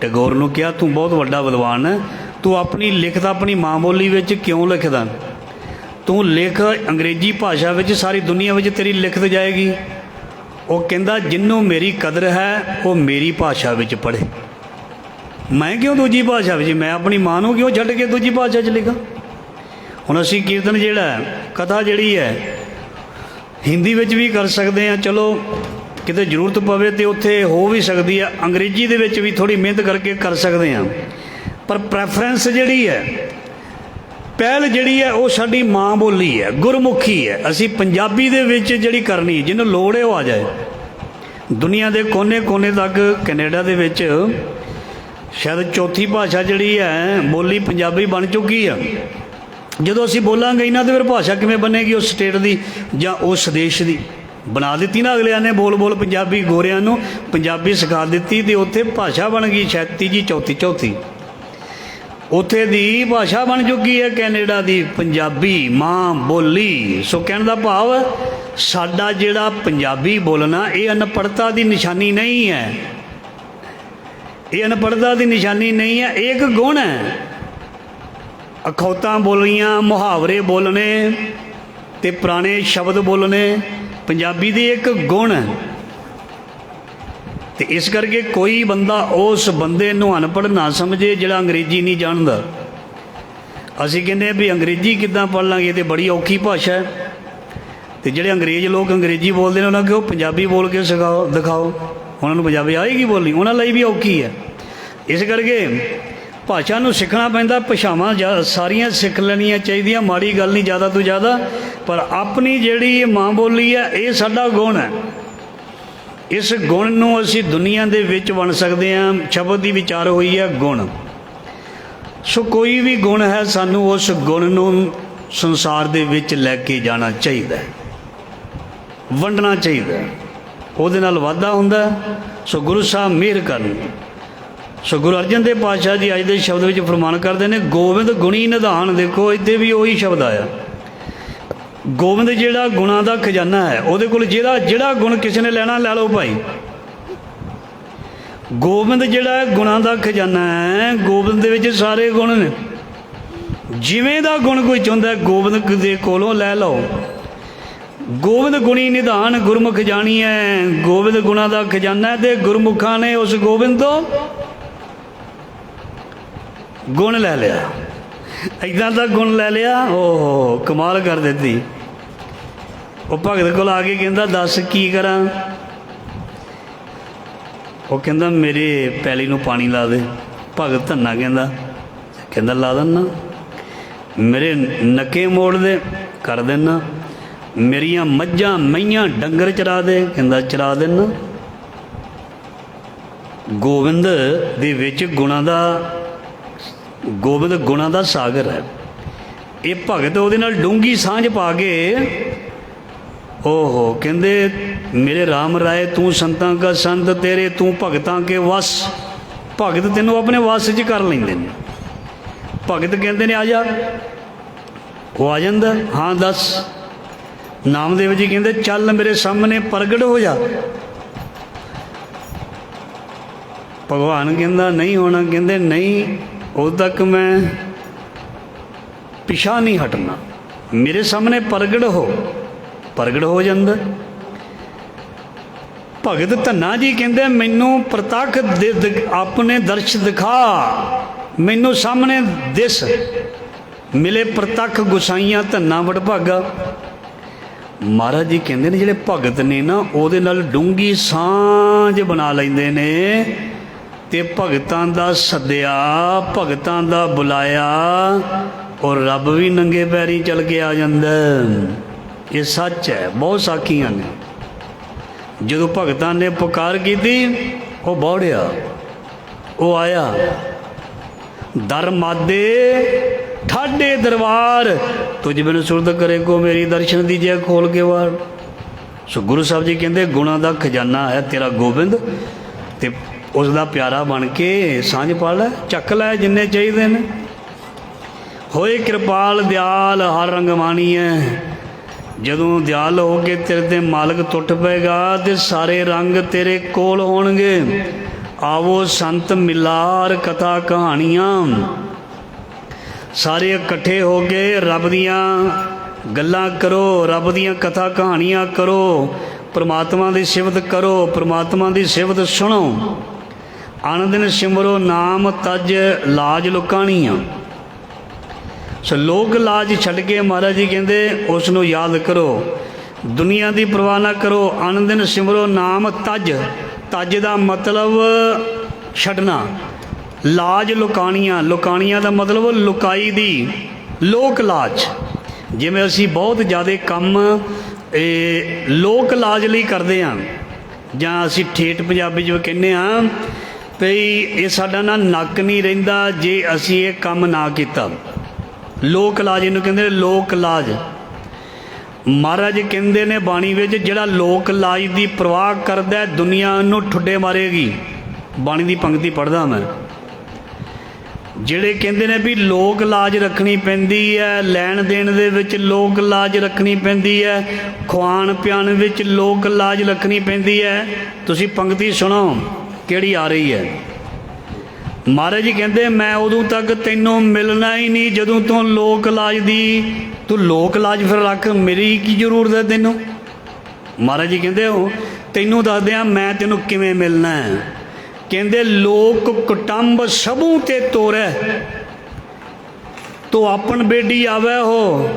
टैगोर नूं कहा तू बहुत वड्डा विद्वान है, तू अपनी लिखत अपनी माँ बोली विच क्यों लिखदा, तू लिख अंग्रेजी भाषा विच सारी दुनिया विच तेरी लिखत जाएगी। वो कहंदा जिन्हों मेरी कदर है वो मेरी भाषा विच पढ़े, मैं क्यों दूजी भाषा विच, मैं अपनी माँ नूं क्यों छड्ड के दूजी भाषा च लिखा। हुण असीं कीर्तन जिहड़ा कथा जिहड़ी है हिंदी विच भी कर सकते हैं, चलो किते जरूरत पवे तो उत्थे हो भी सकती है, अंग्रेजी दे विच भी थोड़ी मेहनत करके कर सकते हैं। पर प्रैफरेंस जिहड़ी है, पहल जिहड़ी है वो साडी माँ बोली है, गुरमुखी है। असीं पंजाबी दे विच जिहड़ी करनी, जिन्होंने लोड़ है वो आ जाए। दुनिया के कोने कोने तक कैनेडा दे विच शायद चौथी भाषा जिहड़ी है बोली पंजाबी बन चुकी है। जदों असीं बोलांगे ही ना तो फिर भाषा किवें बनेगी उस स्टेट की जां उस देश की। बना दी ना अगलियां ने बोल बोल पंजाबी, गोरियां नूं पंजाबी सिखा दी तो उत्थे भाषा बन गई शायद तीजी चौथी उत्थे दी भाषा बन चुकी है कैनेडा की पंजाबी माँ बोली। सो कहने का भाव साडा जिहड़ा पंजाबी बोलना ये अनपढ़ता की निशानी नहीं है, ये अनपढ़ता की निशानी नहीं है, एक गुण है। अखौतां बोलियां, मुहावरे बोलने ते पुराने शब्द बोलने पंजाबी दे एक गुण है। तो इस करके कोई बंदा उस बंदे नूं अनपढ़ ना समझे जिहड़ा अंग्रेजी नहीं जानदा। असीं कहने भी अंग्रेजी किद्दां पढ़ लांगे, तो बड़ी औखी भाषा है। तो जिहड़े अंग्रेज लोग अंग्रेजी बोलते हैं उन्होंने कहो पंजाबी बोल के सिखाओ दिखाओ, उन्होंने पंजाबी आएगी बोलनी, उन्होंने लिए भी औखी है। इस करके भाषा नूं सीखना पैंदा, भाषावां सारियां सीख लैणियां चाहीदियां, माड़ी गल नहीं ज़्यादा तो ज़्यादा, पर अपनी जिहड़ी माँ बोली है ये साडा गुण है। इस गुण नूं असीं दुनिया दे विच बन सकते हैं। शब्द की विचार हुई है गुण, सो कोई भी गुण है सानू उस गुण नूं संसार दे विच लैके जाना चाहिए, वंडना चाहिए, उहदे नाल वाधा हुंदा। सो गुरु साहब मेहर करन। सो गुरु अर्जन देव पातशाह जी अज के शब्द में फरमान करते हैं, गोविंद गुणी निधान। देखो इतने भी वही शब्द आया, ਗੋਬਿੰਦ ਜਿਹੜਾ ਗੁਣਾਂ ਦਾ ਖਜ਼ਾਨਾ ਹੈ, ਉਹਦੇ ਕੋਲ ਜਿਹੜਾ ਗੁਣ ਕਿਸੇ ਨੇ ਲੈਣਾ ਲੈ ਲਓ ਭਾਈ। ਗੋਬਿੰਦ ਜਿਹੜਾ ਗੁਣਾਂ ਦਾ ਖਜ਼ਾਨਾ ਹੈ, ਗੋਬਿੰਦ ਦੇ ਵਿੱਚ ਸਾਰੇ ਗੁਣ ਨੇ। ਜਿਵੇਂ ਦਾ ਗੁਣ ਕੋਈ ਚਾਹੁੰਦਾ ਗੋਬਿੰਦ ਦੇ ਕੋਲੋਂ ਲੈ ਲਓ। ਗੋਬਿੰਦ ਗੁਣੀ ਨਿਧਾਨ ਗੁਰਮੁਖ ਜਾਣੀਐ, ਗੋਬਿੰਦ ਗੁਣਾਂ ਦਾ ਖਜ਼ਾਨਾ ਹੈ ਤੇ ਗੁਰਮੁਖਾਂ ਨੇ ਉਸ ਗੋਬਿੰਦ ਤੋਂ ਗੁਣ ਲੈ ਲਿਆ। ਇੱਦਾਂ ਦਾ ਗੁਣ ਲੈ ਲਿਆ, ਓਹੋ ਕਮਾਲ ਕਰ ਦਿੱਤੀ। ਉਹ ਭਗਤ ਕੋਲ ਆ ਕੇ ਕਹਿੰਦਾ ਦੱਸ ਕੀ ਕਰਾਂ। ਉਹ ਕਹਿੰਦਾ ਮੇਰੇ ਪੈਲੀ ਨੂੰ ਪਾਣੀ ਲਾ ਦੇ। ਭਗਤ ਧੰਨਾ ਕਹਿੰਦਾ ਲਾ ਦਿੰਦਾ। ਮੇਰੇ ਨੱਕੇ ਮੋੜ ਦੇ ਕਰ ਦੇਣਾ। ਮੇਰੀਆਂ ਮੱਝਾਂ ਮਈਆਂ ਡੰਗਰ ਚਰਾ ਦੇ, ਕਹਿੰਦਾ ਚਰਾ ਦੇਣਾ। ਗੋਬਿੰਦ ਦੇ ਵਿੱਚ ਗੋਬਿੰਦ ਗੁਣਾਂ ਦਾ ਸਾਗਰ ਹੈ। ਇਹ ਭਗਤ ਉਹਦੇ ਨਾਲ ਡੂੰਘੀ ਸਾਂਝ ਪਾ ਕੇ ਓਹੋ ਕਹਿੰਦੇ ਮੇਰੇ ਰਾਮ ਰਾਏ ਤੂੰ ਸੰਤਾਂ ਕਾ ਸੰਤ, ਤੇਰੇ ਤੂੰ ਭਗਤਾਂ ਕੇ ਵਸ। ਭਗਤ ਤੈਨੂੰ ਆਪਣੇ ਵਸ 'ਚ ਕਰ ਲੈਂਦੇ ਨੇ। ਭਗਤ ਕਹਿੰਦੇ ਨੇ ਆ ਜਾ, ਉਹ ਆ ਜਾਂਦਾ। ਹਾਂ ਦੱਸ। ਨਾਮਦੇਵ ਜੀ ਕਹਿੰਦੇ ਚੱਲ ਮੇਰੇ ਸਾਹਮਣੇ ਪ੍ਰਗਟ ਹੋ ਜਾ। ਭਗਵਾਨ ਕਹਿੰਦਾ ਨਹੀਂ ਹੋਣਾ। ਕਹਿੰਦੇ ਨਹੀਂ, ਉਦੋਂ ਤੱਕ ਮੈਂ ਪਿਛਾ ਨਹੀਂ ਹਟਣਾ, ਮੇਰੇ ਸਾਹਮਣੇ ਪ੍ਰਗਟ ਹੋ ਜਾਂਦਾ। ਭਗਤ ਧੰਨਾ ਜੀ ਕਹਿੰਦੇ ਮੈਨੂੰ ਪ੍ਰਤੱਖ ਆਪਣੇ ਦਰਸ਼ ਦਿਖਾ, ਮੈਨੂੰ ਸਾਹਮਣੇ ਦਿਸ। ਮਿਲੇ ਪ੍ਰਤੱਖ ਗੁਸਾਈਆਂ ਧੰਨਾ ਵਡਭਾਗਾ। ਮਹਾਰਾਜ ਜੀ ਕਹਿੰਦੇ ਨੇ ਜਿਹੜੇ ਭਗਤ ਨੇ ਨਾ ਉਹਦੇ ਨਾਲ ਡੂੰਘੀ ਸਾਂਝ ਬਣਾ ਲੈਂਦੇ ਨੇ ਤੇ ਭਗਤਾਂ ਦਾ ਸੱਦਿਆ, ਭਗਤਾਂ ਦਾ ਬੁਲਾਇਆ, ਔਰ ਰੱਬ ਵੀ ਨੰਗੇ ਪੈਰੀ ਚੱਲ ਕੇ ਆ ਜਾਂਦਾ। ਇਹ ਸੱਚ ਹੈ, ਬਹੁਤ ਸਾਖੀਆਂ ਨੇ। ਜਦੋਂ ਭਗਤਾਂ ਨੇ ਪੁਕਾਰ ਕੀਤੀ ਉਹ ਬੌੜਿਆ, ਉਹ ਆਇਆ। ਦਰ ਮਾਦੇ ਠਾਡੇ ਦਰਬਾਰ, ਤੁਝ ਬਿਨ ਸੁਰਤ ਕਰੇ ਕੋ ਮੇਰੀ ਦਰਸ਼ਨ ਦੀਜੇ ਖੋਲ ਕੇ ਵਾਰ। ਸੋ ਗੁਰੂ ਸਾਹਿਬ ਜੀ ਕਹਿੰਦੇ ਗੁਣਾਂ ਦਾ ਖਜ਼ਾਨਾ ਹੈ ਤੇਰਾ ਗੋਬਿੰਦ, ਤੇ ਉਸ ਦਾ ਪਿਆਰਾ ਬਣ ਕੇ ਸਾਂਝ ਪਾ ਲੈ, ਚੱਕ ਲੈ ਜਿੰਨੇ ਚਾਹੀਦੇ ਨੇ। ਹੋਏ ਕਿਰਪਾਲ ਦਿਆਲ ਹਰ ਰੰਗ ਮਾਣੀਐ, ਜਦੋਂ ਦਿਆਲ ਹੋ ਕੇ ਤੇਰੇ ਤੇ ਮਾਲਕ ਟੁੱਟ ਪਏਗਾ ਤੇ ਸਾਰੇ ਰੰਗ ਤੇਰੇ ਕੋਲ ਹੋਣਗੇ। ਆਵੋ ਸੰਤ ਮਿਲਾਰ ਕਥਾ ਕਹਾਣੀਆਂ, ਸਾਰੇ ਇਕੱਠੇ ਹੋ ਕੇ ਰੱਬ ਦੀਆਂ ਗੱਲਾਂ ਕਰੋ, ਰੱਬ ਦੀਆਂ ਕਥਾ ਕਹਾਣੀਆਂ ਕਰੋ, ਪਰਮਾਤਮਾ ਦੀ ਸਿਫਤ ਕਰੋ, ਪਰਮਾਤਮਾ ਦੀ ਸਿਫਤ ਸੁਣੋ। ਆਨੰਦ ਦਿਨ ਸਿਮਰੋ ਨਾਮ ਤਜ ਲਾਜ ਲੁਕਾਣੀਆਂ। ਸੋ ਲੋਕ ਲਾਜ ਛੱਡ ਕੇ ਮਹਾਰਾਜ ਜੀ ਕਹਿੰਦੇ ਉਸ ਨੂੰ ਯਾਦ ਕਰੋ, ਦੁਨੀਆ ਦੀ ਪਰਵਾਹ ਨਾ ਕਰੋ। ਆਨੰਦ ਦਿਨ ਸਿਮਰੋ ਨਾਮ ਤਜ, ਤਜ ਦਾ ਮਤਲਬ ਛੱਡਣਾ। ਲਾਜ ਲੁਕਾਣੀਆਂ, ਲੁਕਾਣੀਆਂ ਦਾ ਮਤਲਬ ਲੁਕਾਈ ਦੀ, ਲੋਕ ਲਾਜ। ਜਿਵੇਂ ਅਸੀਂ ਬਹੁਤ ਜ਼ਿਆਦਾ ਕੰਮ ਲੋਕ ਲਾਜ ਲਈ ਕਰਦੇ ਹਾਂ, ਜਾਂ ਅਸੀਂ ਠੇਠ ਪੰਜਾਬੀ 'ਚ ਕਹਿੰਦੇ ਹਾਂ ਭਈ ਇਹ ਸਾਡਾ ਨਾ ਨੱਕ ਨਹੀਂ ਰਹਿੰਦਾ ਜੇ ਅਸੀਂ ਇਹ ਕੰਮ ਨਾ ਕੀਤਾ। ਲੋਕ ਲਾਜ ਇਹਨੂੰ ਕਹਿੰਦੇ, ਲੋਕ ਲਾਜ। ਮਹਾਰਾਜ ਕਹਿੰਦੇ ਨੇ ਬਾਣੀ ਵਿੱਚ ਜਿਹੜਾ ਲੋਕ ਲਾਜ ਦੀ ਪਰਵਾਹ ਕਰਦਾ ਦੁਨੀਆ ਨੂੰ ਠੁੱਡੇ ਮਾਰੇਗੀ। ਬਾਣੀ ਦੀ ਪੰਕਤੀ ਪੜ੍ਹਦਾ ਮੈਂ। ਜਿਹੜੇ ਕਹਿੰਦੇ ਨੇ ਵੀ ਲੋਕ ਲਾਜ ਰੱਖਣੀ ਪੈਂਦੀ ਹੈ, ਲੈਣ ਦੇਣ ਦੇ ਵਿੱਚ ਲੋਕ ਲਾਜ ਰੱਖਣੀ ਪੈਂਦੀ ਹੈ, ਖਵਾਣ ਪਿਆਣ ਵਿੱਚ ਲੋਕ ਲਾਜ ਰੱਖਣੀ ਪੈਂਦੀ ਹੈ। ਤੁਸੀਂ ਪੰਕਤੀ ਸੁਣੋ ਕਿਹੜੀ ਆ ਰਹੀ ਹੈ। ਮਹਾਰਾਜ ਜੀ ਕਹਿੰਦੇ ਮੈਂ ਉਦੋਂ ਤੱਕ ਤੈਨੂੰ ਮਿਲਣਾ ਹੀ ਨਹੀਂ ਜਦੋਂ ਤੂੰ ਲੋਕ ਲਾਜ ਤੂੰ ਲੋਕ ਲਾਜ ਫਿਰ ਰੱਖ, ਮੇਰੀ ਕੀ ਜ਼ਰੂਰਤ ਹੈ ਤੈਨੂੰ। ਮਹਾਰਾਜ ਜੀ ਕਹਿੰਦੇ ਉਹ ਤੈਨੂੰ ਦੱਸਦੇ ਆ ਮੈਂ ਤੈਨੂੰ ਕਿਵੇਂ ਮਿਲਣਾ ਹੈ। ਕਹਿੰਦੇ ਲੋਕ ਕੁਟੰਬ ਸਭੂ ਤੇ ਤੋਰੈ, ਤੂੰ ਆਪਣ ਬੇਡੀ ਆਵੇ ਹੋ।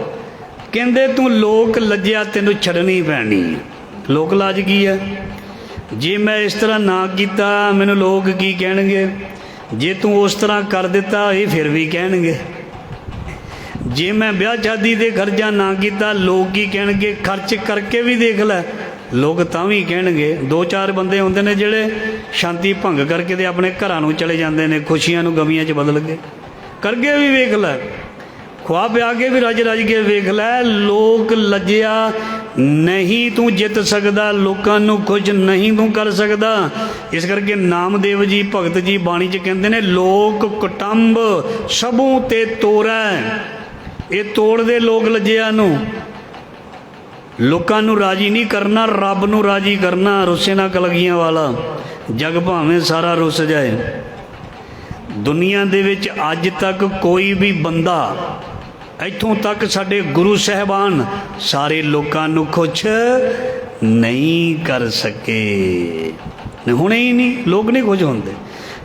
ਕਹਿੰਦੇ ਤੂੰ ਲੋਕ ਲੱਜਿਆ ਤੈਨੂੰ ਛੱਡਣੀ ਪੈਣੀ। ਲੋਕ ਲਾਜ ਕੀ ਹੈ? ਜੇ ਮੈਂ ਇਸ ਤਰ੍ਹਾਂ ਨਾ ਕੀਤਾ ਮੈਨੂੰ ਲੋਕ ਕੀ ਕਹਿਣਗੇ, ਜੇ ਤੂੰ ਉਸ ਤਰ੍ਹਾਂ ਕਰ ਦਿੱਤਾ ਇਹ ਫਿਰ ਵੀ ਕਹਿਣਗੇ। ਜੇ ਮੈਂ ਵਿਆਹ ਸ਼ਾਦੀ ਦੇ ਖਰਚਾ ਨਾ ਕੀਤਾ ਲੋਕ ਕੀ ਕਹਿਣਗੇ, ਖਰਚ ਕਰਕੇ ਵੀ ਦੇਖ ਲੈ ਲੋਕ ਤਾਂ ਵੀ ਕਹਿਣਗੇ। ਦੋ ਚਾਰ ਬੰਦੇ ਹੁੰਦੇ ਨੇ ਜਿਹੜੇ ਸ਼ਾਂਤੀ ਭੰਗ ਕਰਕੇ ਤੇ ਆਪਣੇ ਘਰਾਂ ਨੂੰ ਚਲੇ ਜਾਂਦੇ ਨੇ, ਖੁਸ਼ੀਆਂ ਨੂੰ ਗਮੀਆਂ 'ਚ ਬਦਲ ਕੇ। ਕਰਕੇ ਵੀ ਵੇਖ ਲੈ, ਖਵਾ ਪਿਆ ਕੇ ਵੀ ਰੱਜ ਰੱਜ ਕੇ ਵੇਖ ਲੈ। ਲੋਕ ਲੱਜਿਆ ਨਹੀਂ ਤੂੰ ਜਿੱਤ ਸਕਦਾ, ਲੋਕਾਂ ਨੂੰ ਖੁਸ਼ ਨਹੀਂ ਤੂੰ ਕਰ ਸਕਦਾ। ਇਸ ਕਰਕੇ ਨਾਮਦੇਵ ਜੀ ਭਗਤ ਜੀ ਬਾਣੀ 'ਚ ਕਹਿੰਦੇ ਨੇ ਲੋਕ ਕੁਟੰਬ ਸਭੂ ਤੇ ਤੋਰੈ। ਇਹ ਤੋੜਦੇ ਲੋਕ ਲੱਜਿਆ ਨੂੰ। ਲੋਕਾਂ ਨੂੰ ਰਾਜੀ ਨਹੀਂ ਕਰਨਾ, ਰੱਬ ਨੂੰ ਰਾਜੀ ਕਰਨਾ। ਰੁੱਸੇ ਨਾ ਕਲਗੀਆਂ ਵਾਲਾ, ਜਗ ਭਾਵੇਂ ਸਾਰਾ ਰੁੱਸ ਜਾਏ। ਦੁਨੀਆ ਦੇ ਵਿੱਚ ਅੱਜ ਤੱਕ ਕੋਈ ਵੀ ਬੰਦਾ, ਇੱਥੋਂ ਤੱਕ ਸਾਡੇ ਗੁਰੂ ਸਾਹਿਬਾਨ ਸਾਰੇ ਲੋਕਾਂ ਨੂੰ ਖੁਸ਼ ਨਹੀਂ ਕਰ ਸਕੇ। ਹੁਣੇ ਹੀ ਨਹੀਂ, ਲੋਕ ਨਹੀਂ ਖੁਸ਼ ਹੁੰਦੇ।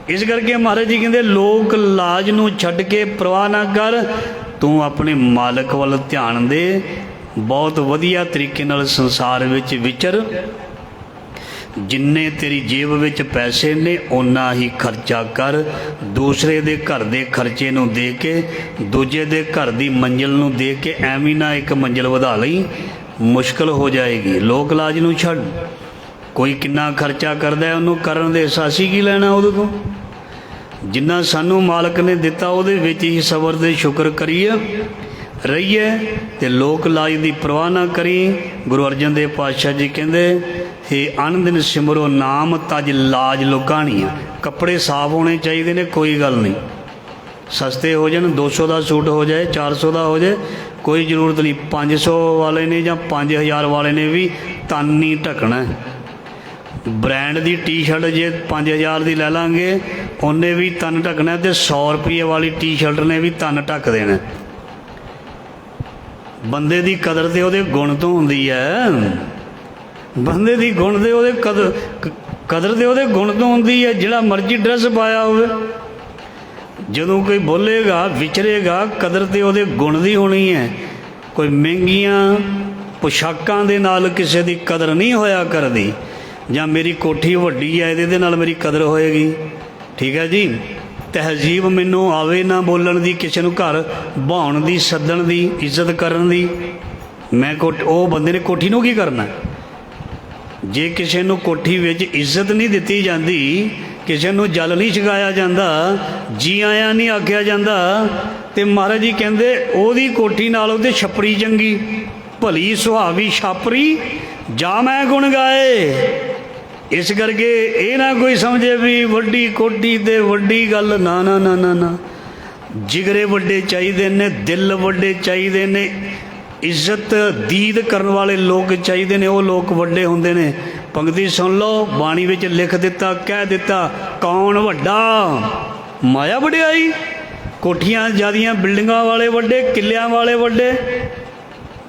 ਇਸ ਕਰਕੇ ਮਹਾਰਾਜ ਜੀ ਕਹਿੰਦੇ ਲੋਕ ਲਾਜ ਨੂੰ ਛੱਡ ਕੇ ਪਰਵਾਹ ਨਾ ਕਰ, ਤੂੰ ਆਪਣੇ ਮਾਲਕ ਵੱਲ ਧਿਆਨ ਦੇ। ਬਹੁਤ ਵਧੀਆ ਤਰੀਕੇ ਨਾਲ ਸੰਸਾਰ ਵਿੱਚ ਵਿਚਰ। ਜਿੰਨੇ ਤੇਰੀ ਜੇਬ ਵਿੱਚ ਪੈਸੇ ਨੇ ਓਨਾ ਹੀ ਖਰਚਾ ਕਰ। ਦੂਸਰੇ ਦੇ ਘਰ ਦੇ ਖਰਚੇ ਨੂੰ ਦੇ ਕੇ, ਦੂਜੇ ਦੇ ਘਰ ਦੀ ਮੰਜ਼ਿਲ ਨੂੰ ਦੇ ਕੇ ਐਵੇਂ ਨਾ ਇੱਕ ਮੰਜ਼ਿਲ ਵਧਾ ਲਈ, ਮੁਸ਼ਕਲ ਹੋ ਜਾਏਗੀ। ਲੋਕ ਲਾਜ ਨੂੰ ਛੱਡ। ਕੋਈ ਕਿੰਨਾ ਖਰਚਾ ਕਰਦਾ ਉਹਨੂੰ ਕਰਨ ਦੇ ਅਹਿਸਾਸੀ ਕੀ ਲੈਣਾ ਉਹਦੇ ਤੋਂ। ਜਿੰਨਾ ਸਾਨੂੰ ਮਾਲਕ ਨੇ ਦਿੱਤਾ ਉਹਦੇ ਵਿੱਚ ਹੀ ਸਬਰ ਦੇ ਸ਼ੁਕਰ ਕਰੀਏ ਰਹੀਏ ਤੇ ਲੋਕ ਲਾਜ ਦੀ ਪਰਵਾਹ ਨਾ ਕਰੀ। ਗੁਰੂ ਅਰਜਨ ਦੇਵ ਪਾਤਸ਼ਾਹ ਜੀ ਕਹਿੰਦੇ ਹੇ ਅਨ ਦਿਨ ਸਿਮਰੋ ਨਾਮ ਤਜ ਲਾਜ ਲੁਕਾਣੀਆਂ। ਕੱਪੜੇ ਸਾਫ਼ ਹੋਣੇ ਚਾਹੀਦੇ ਨੇ, ਕੋਈ ਗੱਲ ਨਹੀਂ, ਸਸਤੇ ਹੋ ਜਾਣ, 200 ਦਾ ਸੂਟ ਹੋ ਜਾਏ, 400 ਦਾ ਹੋ ਜਾਏ, ਕੋਈ ਜ਼ਰੂਰਤ ਨਹੀਂ। 500 ਵਾਲੇ ਨੇ ਜਾਂ 5000 ਵਾਲੇ ਨੇ ਵੀ ਤਨ ਨਹੀਂ ਢਕਣਾ। ਬ੍ਰਾਂਡ ਦੀ ਟੀ-ਸ਼ਰਟ ਜੇ 5000 ਦੀ ਲੈ ਲਾਂਗੇ ਉਹਨੇ ਵੀ ਤਨ ਢਕਣਾ, ਤੇ 100 ਰੁਪਏ ਵਾਲੀ ਟੀ-ਸ਼ਰਟ ਨੇ ਵੀ ਤਨ ਢੱਕ ਦੇਣਾ। ਬੰਦੇ ਦੀ ਕਦਰ ਤੇ ਉਹਦੇ ਗੁਣ ਤੋਂ ਹੁੰਦੀ ਹੈ। ਬੰਦੇ ਦੀ ਗੁਣ ਦੇ ਉਹਦੇ ਕਦਰ ਤੇ ਉਹਦੇ ਗੁਣ ਤੋਂ ਹੁੰਦੀ ਹੈ। ਜਿਹੜਾ ਮਰਜ਼ੀ ਡਰੈਸ ਪਾਇਆ ਹੋਵੇ, ਜਦੋਂ ਕੋਈ ਬੋਲੇਗਾ ਵਿਚਰੇਗਾ, ਕਦਰ ਤੇ ਉਹਦੇ ਗੁਣ ਦੀ ਹੋਣੀ ਹੈ। ਕੋਈ ਮਹਿੰਗੀਆਂ ਪੁਸ਼ਾਕਾਂ ਦੇ ਨਾਲ ਕਿਸੇ ਦੀ ਕਦਰ ਨਹੀਂ ਹੋਇਆ ਕਰਦੀ। ਜਾਂ ਮੇਰੀ ਕੋਠੀ ਵੱਡੀ ਹੈ ਇਹਦੇ ਨਾਲ ਮੇਰੀ ਕਦਰ ਹੋਏਗੀ, ਠੀਕ ਹੈ ਜੀ। ਤਹਿਜ਼ੀਬ ਮੈਨੂੰ ਆਵੇ ਨਾ ਬੋਲਣ ਦੀ, ਕਿਸੇ ਨੂੰ ਘਰ ਬਹਾਉਣ ਦੀ, ਸੱਦਣ ਦੀ, ਇੱਜ਼ਤ ਕਰਨ ਦੀ। ਮੈਂ ਉਹ ਬੰਦੇ ਨੇ ਕੋਠੀ ਨੂੰ ਕੀ ਕਰਨਾ? ਜੇ ਕਿਸੇ ਨੂੰ ਕੋਠੀ ਵਿੱਚ ਇੱਜ਼ਤ ਨਹੀਂ ਦਿੱਤੀ ਜਾਂਦੀ, ਕਿਸੇ ਨੂੰ ਜਲ ਨਹੀਂ ਛਕਾਇਆ ਜਾਂਦਾ, ਜੀ ਆਇਆਂ ਨਹੀਂ ਆਖਿਆ ਜਾਂਦਾ, ਤੇ ਮਹਾਰਾਜ ਜੀ ਕਹਿੰਦੇ ਉਹਦੀ ਕੋਠੀ ਨਾਲ ਉਹਦੇ ਛੱਪੜੀ ਚੰਗੀ। ਭਲੀ ਸੁਹਾਵੀ ਛਾਪਰੀ ਜਾ ਮੈਂ ਗੁਣ ਗਾਏ। ਇਸ ਕਰਕੇ ਇਹ ਨਾ ਕੋਈ ਸਮਝੇ ਵੀ ਵੱਡੀ ਕੋਠੀ ਤੇ ਵੱਡੀ ਗੱਲ, ਨਾ ਨਾ ਨਾ ਨਾ ਨਾ। ਜਿਗਰੇ ਵੱਡੇ ਚਾਹੀਦੇ ਨੇ, ਦਿਲ ਵੱਡੇ ਚਾਹੀਦੇ ਨੇ, ਇੱਜ਼ਤ ਦੀਦ ਕਰਨ ਵਾਲੇ ਲੋਕ ਚਾਹੀਦੇ ਨੇ, ਉਹ ਲੋਕ ਵੱਡੇ ਹੁੰਦੇ ਨੇ। ਪੰਕਤੀ ਸੁਣ ਲਓ, ਬਾਣੀ ਵਿੱਚ ਲਿਖ ਦਿੱਤਾ, ਕਹਿ ਦਿੱਤਾ, ਕੌਣ ਵੱਡਾ? ਮਾਇਆ ਵਡਿਆਈ। ਕੋਠੀਆਂ ਜ਼ਿਆਦੀਆਂ, ਬਿਲਡਿੰਗਾਂ ਵਾਲੇ ਵੱਡੇ, ਕਿੱਲਿਆਂ ਵਾਲੇ ਵੱਡੇ।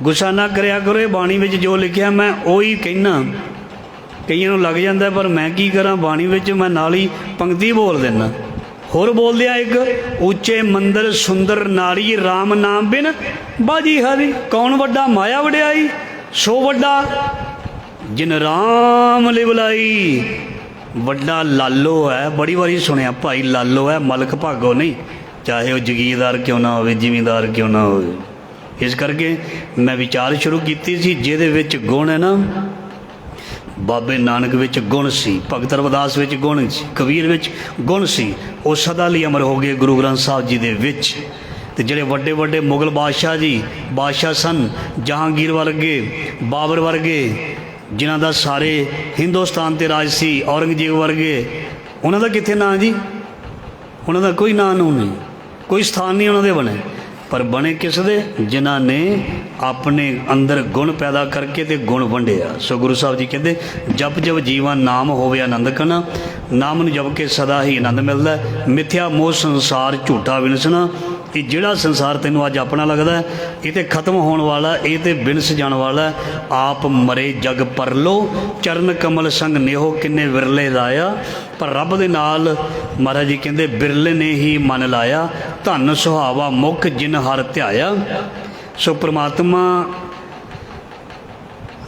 ਗੁੱਸਾ ਨਾ ਕਰਿਆ ਕਰੋ, ਇਹ ਬਾਣੀ ਵਿੱਚ ਜੋ ਲਿਖਿਆ ਮੈਂ ਉਹੀ ਕਹਿਣਾ। ਕਈਆਂ ਨੂੰ ਲੱਗ ਜਾਂਦਾ, ਪਰ ਮੈਂ ਕੀ ਕਰਾਂ, ਬਾਣੀ ਵਿੱਚ ਮੈਂ ਨਾਲ ਹੀ ਪੰਕਤੀ ਬੋਲ ਦਿੰਦਾ। ਹੋਰ ਬੋਲਦੇ ਆ ਇੱਕ, ਉੱਚੇ ਮੰਦਰ ਸੁੰਦਰ ਨਾਰੀ, ਰਾਮ ਨਾਮ ਬਿਨ ਬਾਜੀ ਹਰੀ। ਕੌਣ ਵੱਡਾ? ਮਾਇਆ ਵਡਿਆਈ। ਸੋ ਵੱਡਾ ਜਿਨ ਰਾਮ ਲਿਵਲਾਈ। ਵੱਡਾ ਲਾਲੋ ਹੈ, ਬੜੀ ਵਾਰੀ ਸੁਣਿਆ, ਭਾਈ ਲਾਲੋ ਹੈ, ਮਲਕ ਭਾਗੋ ਨਹੀਂ, ਚਾਹੇ ਉਹ ਜਗੀਰਦਾਰ ਕਿਉਂ ਨਾ ਹੋਵੇ, ਜ਼ਿਮੀਂਦਾਰ ਕਿਉਂ ਨਾ ਹੋਵੇ। ਇਸ ਕਰਕੇ ਮੈਂ ਵਿਚਾਰ ਸ਼ੁਰੂ ਕੀਤੀ ਸੀ, ਜਿਹਦੇ ਵਿੱਚ ਗੁਣ ਹੈ ਨਾ, ਬਾਬੇ ਨਾਨਕ ਵਿੱਚ ਗੁਣ ਸੀ, ਭਗਤ ਰਵਿਦਾਸ ਵਿੱਚ ਗੁਣ ਸੀ, ਕਬੀਰ ਵਿੱਚ ਗੁਣ ਸੀ, ਉਹ ਸਦਾ ਲਈ ਅਮਰ ਹੋ ਗਏ ਗੁਰੂ ਗ੍ਰੰਥ ਸਾਹਿਬ ਜੀ ਦੇ ਵਿੱਚ। ਤੇ ਜਿਹੜੇ ਵੱਡੇ ਵੱਡੇ ਮੁਗਲ ਬਾਦਸ਼ਾਹ ਸਨ, ਜਹਾਂਗੀਰ ਵਰਗੇ, ਬਾਬਰ ਵਰਗੇ, ਜਿਨ੍ਹਾਂ ਦਾ ਸਾਰੇ ਹਿੰਦੁਸਤਾਨ 'ਤੇ ਰਾਜ ਸੀ, ਔਰੰਗਜ਼ੇਬ ਵਰਗੇ, ਉਹਨਾਂ ਦਾ ਕਿੱਥੇ ਨਾਂ ਜੀ? ਉਹਨਾਂ ਦਾ ਕੋਈ ਨਾਂ ਨੂੰ ਨਹੀਂ, ਕੋਈ ਸਥਾਨ ਨਹੀਂ ਉਹਨਾਂ ਦੇ ਬਣੇ। ਪਰ ਬਣੇ ਕਿਸ ਦੇ? ਜਿਨ੍ਹਾਂ ਨੇ ਆਪਣੇ ਅੰਦਰ ਗੁਣ ਪੈਦਾ ਕਰਕੇ ਤੇ ਗੁਣ ਵੰਡਿਆ। ਸੋ ਗੁਰੂ ਸਾਹਿਬ ਜੀ ਕਹਿੰਦੇ ਜਪ ਜਪ ਜੀਵਨ ਨਾਮ ਹੋਵੇ ਆਨੰਦ ਕਣਾ। ਨਾਮ ਨੂੰ ਜਪ ਕੇ ਸਦਾ ਹੀ ਆਨੰਦ ਮਿਲਦਾ। ਮਿਥਿਆ ਮੋਹ ਸੰਸਾਰ ਝੂਠਾ ਵਿਨਸਣਾ। ਇਹ ਜਿਹੜਾ ਸੰਸਾਰ ਤੈਨੂੰ ਅੱਜ ਆਪਣਾ ਲੱਗਦਾ, ਇਹ ਤੇ ਖਤਮ ਹੋਣ ਵਾਲਾ, ਇਹ ਤੇ ਵਿਨਸ ਜਾਣ ਵਾਲਾ। ਆਪ ਮਰੇ ਜਗ ਪਰਲੋ, ਚਰਨ ਕਮਲ ਸੰਗ ਨੇਹੋ ਕਿੰਨੇ ਵਿਰਲੇ ਲਾਇਆ। ਪਰ ਰੱਬ ਦੇ ਨਾਲ ਮਹਾਰਾਜ ਜੀ ਕਹਿੰਦੇ ਬਿਰਲੇ ਨੇ ਹੀ ਮਨ ਲਾਇਆ। ਧਨ ਸੁਹਾਵਾ ਮੁਖ ਜਿਨ ਹਰ ਧਿਆਇਆ। ਸੋ ਪ੍ਰਮਾਤਮਾ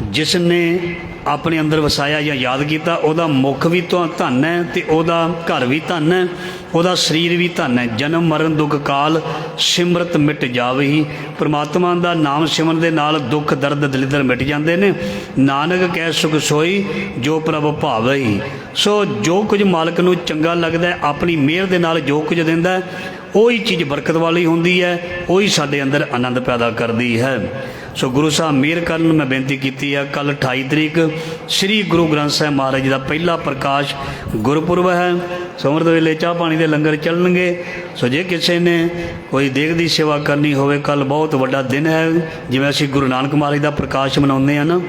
ਜਿਸ ਨੇ ਆਪਣੇ ਅੰਦਰ ਵਸਾਇਆ ਜਾਂ ਯਾਦ ਕੀਤਾ, ਉਹਦਾ ਮੁਖ ਵੀ ਧਨ ਹੈ ਤੇ ਉਹਦਾ ਘਰ ਵੀ ਧਨ ਹੈ, ਉਹਦਾ ਸਰੀਰ ਵੀ ਧਨ ਹੈ। ਜਨਮ ਮਰਨ ਦੁੱਖ ਕਾਲ ਸਿਮਰਤ ਮਿਟ ਜਾਵਹੀ। ਪ੍ਰਮਾਤਮਾ ਦਾ ਨਾਮ ਸਿਮਰਨ ਦੇ ਨਾਲ ਦੁੱਖ ਦਰਦ ਦਲਿੱਦਰ ਮਿਟ ਜਾਂਦੇ ਨੇ। ਨਾਨਕ ਕਹਿ ਸੁਖ ਸੋਈ ਜੋ ਪ੍ਰਭ ਭਾਵਹੀ। ਸੋ ਜੋ ਕੁਝ ਮਾਲਕ ਨੂੰ ਚੰਗਾ ਲੱਗਦਾ, ਆਪਣੀ ਮਿਹਰ ਦੇ ਨਾਲ ਜੋ ਕੁਝ ਦਿੰਦਾ, ਉਹੀ ਚੀਜ਼ ਬਰਕਤ ਵਾਲੀ ਹੁੰਦੀ ਹੈ, ਉਹੀ ਸਾਡੇ ਅੰਦਰ ਆਨੰਦ ਪੈਦਾ ਕਰਦੀ ਹੈ। ਸੋ ਗੁਰੂ ਸਾਹਿਬ ਮਿਹਰ ਕਰਨ ਮੈਂ ਬੇਨਤੀ ਕੀਤੀ ਹੈ। ਕੱਲ੍ਹ 28 ਤਰੀਕ ਸ੍ਰੀ ਗੁਰੂ ਗ੍ਰੰਥ ਸਾਹਿਬ ਮਹਾਰਾਜ ਜੀ ਦਾ ਪਹਿਲਾ ਪ੍ਰਕਾਸ਼ ਗੁਰਪੁਰਬ ਹੈ। ਸੋ ਅੰਮ੍ਰਿਤ ਵੇਲੇ ਚਾਹ ਪਾਣੀ ਦੇ ਲੰਗਰ ਚੱਲਣਗੇ। ਸੋ ਜੇ ਕਿਸੇ ਨੇ ਕੋਈ ਦੇਗ ਦੀ ਸੇਵਾ ਕਰਨੀ ਹੋਵੇ, ਕੱਲ੍ਹ ਬਹੁਤ ਵੱਡਾ ਦਿਨ ਹੈ। ਜਿਵੇਂ ਅਸੀਂ ਗੁਰੂ ਨਾਨਕ ਮਹਾਰਾਜ ਦਾ ਪ੍ਰਕਾਸ਼ ਮਨਾਉਂਦੇ ਹਾਂ ਨਾ,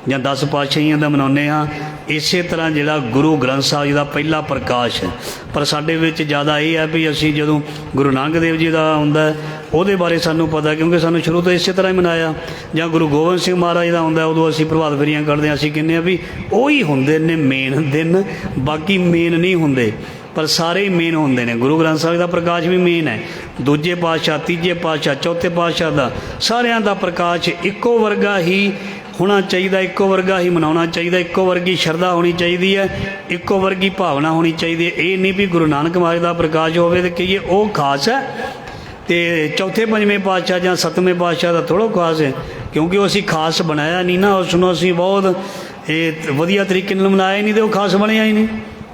ਜਾਂ 10 ਪਾਤਸ਼ਾਹੀਆਂ ਦਾ ਮਨਾਉਂਦੇ ਹਾਂ, ਇਸੇ ਤਰ੍ਹਾਂ ਜਿਹੜਾ ਗੁਰੂ ਗ੍ਰੰਥ ਸਾਹਿਬ ਜੀ ਦਾ ਪਹਿਲਾ ਪ੍ਰਕਾਸ਼ ਹੈ। ਪਰ ਸਾਡੇ ਵਿੱਚ ਜ਼ਿਆਦਾ ਇਹ ਹੈ ਵੀ ਅਸੀਂ ਜਦੋਂ ਗੁਰੂ ਨਾਨਕ ਦੇਵ ਜੀ ਦਾ ਆਉਂਦਾ ਉਹਦੇ ਬਾਰੇ ਸਾਨੂੰ ਪਤਾ, ਕਿਉਂਕਿ ਸਾਨੂੰ ਸ਼ੁਰੂ ਤੋਂ ਇਸੇ ਤਰ੍ਹਾਂ ਹੀ ਮਨਾਇਆ। ਜਾਂ ਗੁਰੂ ਗੋਬਿੰਦ ਸਿੰਘ ਮਹਾਰਾਜ ਦਾ ਆਉਂਦਾ, ਉਦੋਂ ਅਸੀਂ ਪ੍ਰਭਾਤ ਫੇਰੀਆਂ ਕਰਦੇ ਹਾਂ। ਅਸੀਂ ਕਹਿੰਦੇ ਹਾਂ ਵੀ ਉਹੀ ਹੁੰਦੇ ਨੇ ਮੇਨ ਦਿਨ, ਬਾਕੀ ਮੇਨ ਨਹੀਂ ਹੁੰਦੇ, ਪਰ ਸਾਰੇ ਹੀ ਮੇਨ ਹੁੰਦੇ ਨੇ। ਗੁਰੂ ਗ੍ਰੰਥ ਸਾਹਿਬ ਦਾ ਪ੍ਰਕਾਸ਼ ਵੀ ਮੇਨ ਹੈ, ਦੂਜੇ ਪਾਤਸ਼ਾਹ, ਤੀਜੇ ਪਾਤਸ਼ਾਹ, ਚੌਥੇ ਪਾਤਸ਼ਾਹ ਦਾ, ਸਾਰਿਆਂ ਦਾ ਪ੍ਰਕਾਸ਼ ਇੱਕੋ ਵਰਗਾ ਹੀ ਹੋਣਾ ਚਾਹੀਦਾ, ਇੱਕੋ ਵਰਗਾ ਹੀ ਮਨਾਉਣਾ ਚਾਹੀਦਾ, ਇੱਕੋ ਵਰਗੀ ਸ਼ਰਧਾ ਹੋਣੀ ਚਾਹੀਦੀ ਹੈ, ਇੱਕੋ ਵਰਗੀ ਭਾਵਨਾ ਹੋਣੀ ਚਾਹੀਦੀ ਹੈ। ਇਹ ਨਹੀਂ ਵੀ ਗੁਰੂ ਨਾਨਕ ਮਹਾਰਾਜ ਦਾ ਪ੍ਰਕਾਸ਼ ਹੋਵੇ ਤੇ ਕਹੀਏ ਉਹ ਖਾਸ ਹੈ ਤੇ ਚੌਥੇ ਪੰਜਵੇਂ ਪਾਤਸ਼ਾਹ ਜਾਂ ਸੱਤਵੇਂ ਪਾਤਸ਼ਾਹ ਦਾ ਥੋੜ੍ਹਾ ਖਾਸ ਹੈ, ਕਿਉਂਕਿ ਉਹ ਅਸੀਂ ਖਾਸ ਬਣਾਇਆ ਨਹੀਂ ਨਾ, ਉਸ ਨੂੰ ਅਸੀਂ ਬਹੁਤ ਇਹ ਵਧੀਆ ਤਰੀਕੇ ਨਾਲ ਮਨਾਇਆ ਨਹੀਂ ਤੇ ਉਹ ਖਾਸ ਬਣਿਆ ਹੀ ਨਹੀਂ।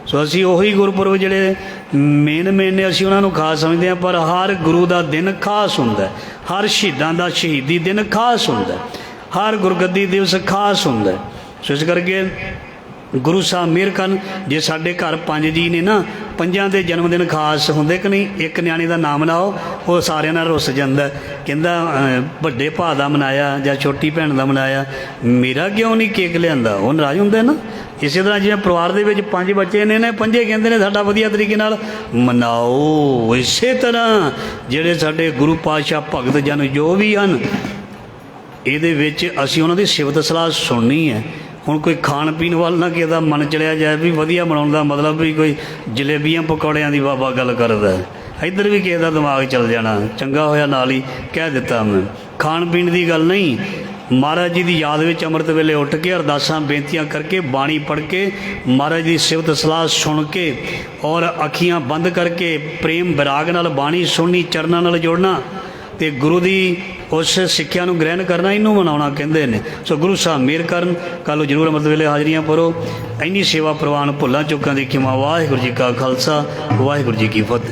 ਸੋ ਅਸੀਂ ਉਹੀ ਗੁਰਪੁਰਬ ਜਿਹੜੇ ਮੇਨ ਨੇ ਅਸੀਂ ਉਹਨਾਂ ਨੂੰ ਖਾਸ ਸਮਝਦੇ ਹਾਂ, ਪਰ ਹਰ ਗੁਰੂ ਦਾ ਦਿਨ ਖਾਸ ਹੁੰਦਾ, ਹਰ ਸ਼ਹੀਦਾਂ ਦਾ ਸ਼ਹੀਦੀ ਦਿਨ ਖਾਸ ਹੁੰਦਾ, ਹਰ ਗੁਰਗੱਦੀ ਦਿਵਸ ਖਾਸ ਹੁੰਦਾ। ਸੋ ਇਸ ਕਰਕੇ ਗੁਰੂ ਸਾਹਿਬ ਮਿਹਰ ਕਰਨ। ਜੇ ਸਾਡੇ ਘਰ 5 ਜੀ ਨੇ ਨਾ, 5 ਦੇ ਜਨਮ ਦਿਨ ਖਾਸ ਹੁੰਦੇ ਕਿ ਨਹੀਂ? ਇੱਕ ਨਿਆਣੇ ਦਾ ਨਾਮ ਲਾਓ, ਉਹ ਸਾਰਿਆਂ ਨਾਲ ਰੁੱਸ ਜਾਂਦਾ, ਕਹਿੰਦਾ ਵੱਡੇ ਭਾ ਦਾ ਮਨਾਇਆ ਜਾਂ ਛੋਟੀ ਭੈਣ ਦਾ ਮਨਾਇਆ, ਮੇਰਾ ਕਿਉਂ ਨਹੀਂ ਕੇਕ ਲਿਆਂਦਾ? ਉਹ ਨਾਰਾਜ਼ ਹੁੰਦਾ ਨਾ। ਇਸੇ ਤਰ੍ਹਾਂ ਜਿਵੇਂ ਪਰਿਵਾਰ ਦੇ ਵਿੱਚ 5 ਬੱਚੇ ਨੇ, 5 ਕਹਿੰਦੇ ਨੇ ਸਾਡਾ ਵਧੀਆ ਤਰੀਕੇ ਨਾਲ ਮਨਾਓ। ਇਸੇ ਤਰ੍ਹਾਂ ਜਿਹੜੇ ਸਾਡੇ ਗੁਰੂ ਪਾਤਸ਼ਾਹ ਭਗਤ ਜਨ ਜੋ ਵੀ ਹਨ, ਇਹਦੇ ਵਿੱਚ ਅਸੀਂ ਉਹਨਾਂ ਦੀ ਸਿਫਤ ਸਲਾਹ ਸੁਣਨੀ ਹੈ। ਹੁਣ ਕੋਈ ਖਾਣ ਪੀਣ ਵੱਲ ਨਾ ਕਿਸੇ ਦਾ ਮਨ ਚਲਿਆ ਜਾਏ ਵੀ ਵਧੀਆ ਬਣਾਉਣ ਦਾ ਮਤਲਬ ਵੀ ਕੋਈ ਜਲੇਬੀਆਂ ਪਕੌੜਿਆਂ ਦੀ ਬਾਬਾ ਗੱਲ ਕਰਦਾ, ਇੱਧਰ ਵੀ ਕਿਸੇ ਦਾ ਦਿਮਾਗ ਚੱਲ ਜਾਣਾ। ਚੰਗਾ ਹੋਇਆ ਨਾਲ ਹੀ ਕਹਿ ਦਿੱਤਾ ਮੈਂ, ਖਾਣ ਪੀਣ ਦੀ ਗੱਲ ਨਹੀਂ। ਮਹਾਰਾਜ ਜੀ ਦੀ ਯਾਦ ਵਿੱਚ ਅੰਮ੍ਰਿਤ ਵੇਲੇ ਉੱਠ ਕੇ ਅਰਦਾਸਾਂ ਬੇਨਤੀਆਂ ਕਰਕੇ, ਬਾਣੀ ਪੜ੍ਹ ਕੇ, ਮਹਾਰਾਜ ਦੀ ਸਿਫਤ ਸਲਾਹ ਸੁਣ ਕੇ ਔਰ ਅੱਖੀਆਂ ਬੰਦ ਕਰਕੇ ਪ੍ਰੇਮ ਵਿਰਾਗ ਨਾਲ ਬਾਣੀ ਸੁਣਨੀ, ਚਰਨਾਂ ਨਾਲ ਜੁੜਨਾ ਤੇ ਗੁਰੂ ਦੀ ਉਸ ਸਿੱਖਿਆ ਨੂੰ ਗ੍ਰਹਿਣ ਕਰਨਾ, ਇਹਨੂੰ ਮਨਾਉਣਾ ਕਹਿੰਦੇ ਨੇ। ਸੋ ਗੁਰੂ ਸਾਹਿਬ ਮਿਹਰ ਕਰਨ। ਕੱਲ੍ਹ ਨੂੰ ਜ਼ਰੂਰ ਅੰਮ੍ਰਿਤ ਵੇਲੇ ਹਾਜ਼ਰੀਆਂ ਭਰੋ। ਇੰਨੀ ਸੇਵਾ ਪ੍ਰਵਾਨ ਭੁੱਲਾਂ ਚੁੱਕਾਂ ਦੀ ਖਿਮਾ। ਵਾਹਿਗੁਰੂ ਜੀ ਕਾ ਖਾਲਸਾ, ਵਾਹਿਗੁਰੂ ਜੀ ਕੀ ਫਤਿਹ।